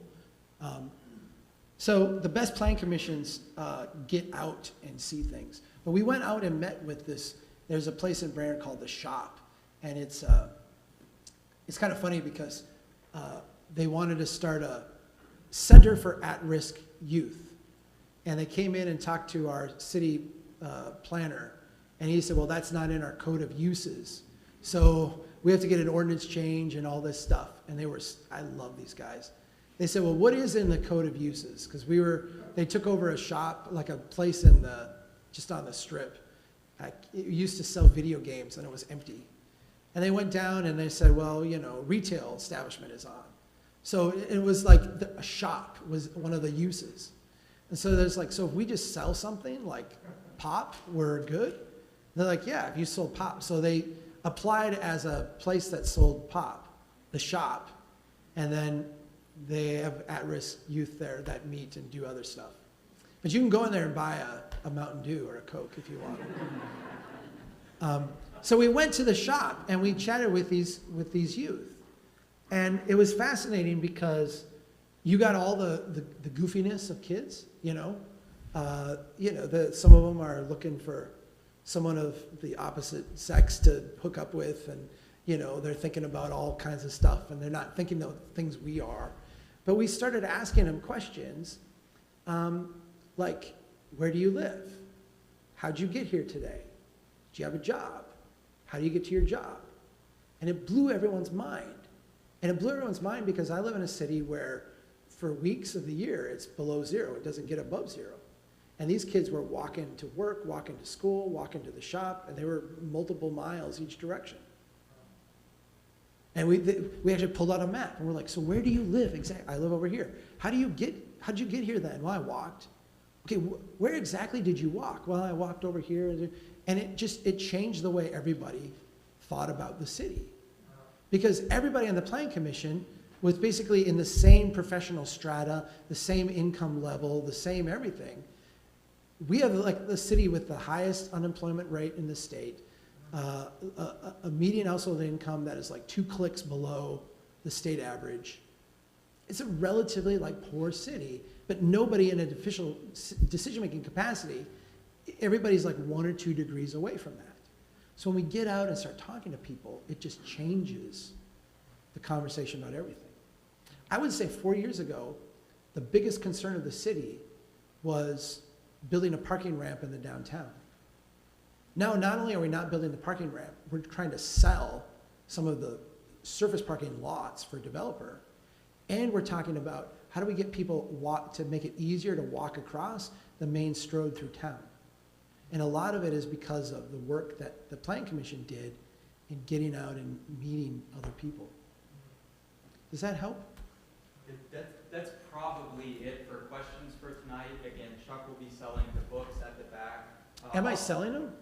So the best planning commissions get out and see things. But we went out and met with this. There's a place in Brainerd called The Shop, and it's kind of funny because they wanted to start a center for at-risk youth. And they came in and talked to our city planner, and he said, well, that's not in our code of uses. So we have to get an ordinance change and all this stuff. And I love these guys. They said, well, what is in the code of uses? Because they took over a shop, like a place just on the strip. It used to sell video games, and it was empty. And they went down and they said, well, retail establishment is on. So it was like a shop was one of the uses. And so there's so if we just sell something like pop, we're good? And they're like, yeah, if you sold pop. So they applied as a place that sold pop, The Shop, and then they have at-risk youth there that meet and do other stuff. But you can go in there and buy a Mountain Dew or a Coke if you want. So we went to The Shop and we chatted with these youth. And it was fascinating because you got all the goofiness of kids, some of them are looking for someone of the opposite sex to hook up with, and they're thinking about all kinds of stuff, and they're not thinking the things we are. But we started asking them questions like, where do you live? How'd you get here today? Do you have a job? How do you get to your job? And it blew everyone's mind. And it blew everyone's mind because I live in a city where for weeks of the year, it's below zero. It doesn't get above zero. And these kids were walking to work, walking to school, walking to the shop, and they were multiple miles each direction. And we actually pulled out a map, and we're like, so where do you live exactly? I live over here. How'd you get here then? Well, I walked. Okay, where exactly did you walk? Well, I walked over here. And it changed the way everybody thought about the city. Because everybody on the Planning Commission was basically in the same professional strata, the same income level, the same everything. We have the city with the highest unemployment rate in the state, a median household income that is 2 clicks below the state average. It's a relatively poor city, but nobody in an official decision-making capacity, everybody's 1 or 2 degrees away from that. So when we get out and start talking to people, it just changes the conversation about everything. I would say 4 years ago, the biggest concern of the city was building a parking ramp in the downtown. Now, not only are we not building the parking ramp, we're trying to sell some of the surface parking lots for developer. And we're talking about how do we get people to make it easier to walk across the main strode through town. And a lot of it is because of the work that the Planning Commission did in getting out and meeting other people. Does that help? That's probably it for questions for tonight. Again, Chuck will be selling the books at the back. Am I selling them?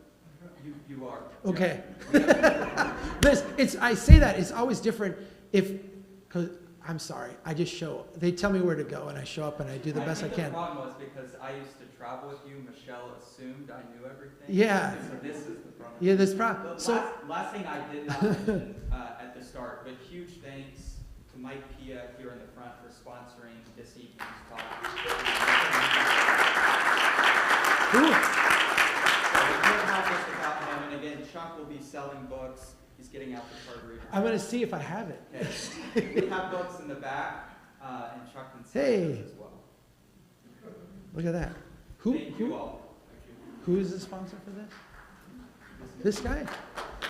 You are. Okay. I say that, it's always different because I'm sorry. I just show, they tell me where to go and I show up and I do the best I think can. the problem was because I used to travel with you, Michelle assumed I knew everything. Yeah. So this is the problem. Yeah, this problem. The So, last thing I did not mention at the start, but huge thanks to Mike Pia here in the front for sponsoring this evening's talk. ooh, We couldn't have this without him, and again, Chuck will be selling books. He's getting out the card reader. I'm going to see if I have it. Okay. We have books in the back, and Chuck can sell Hey. those as well. Look at that. Thank you all. Who is the sponsor for this? This guy?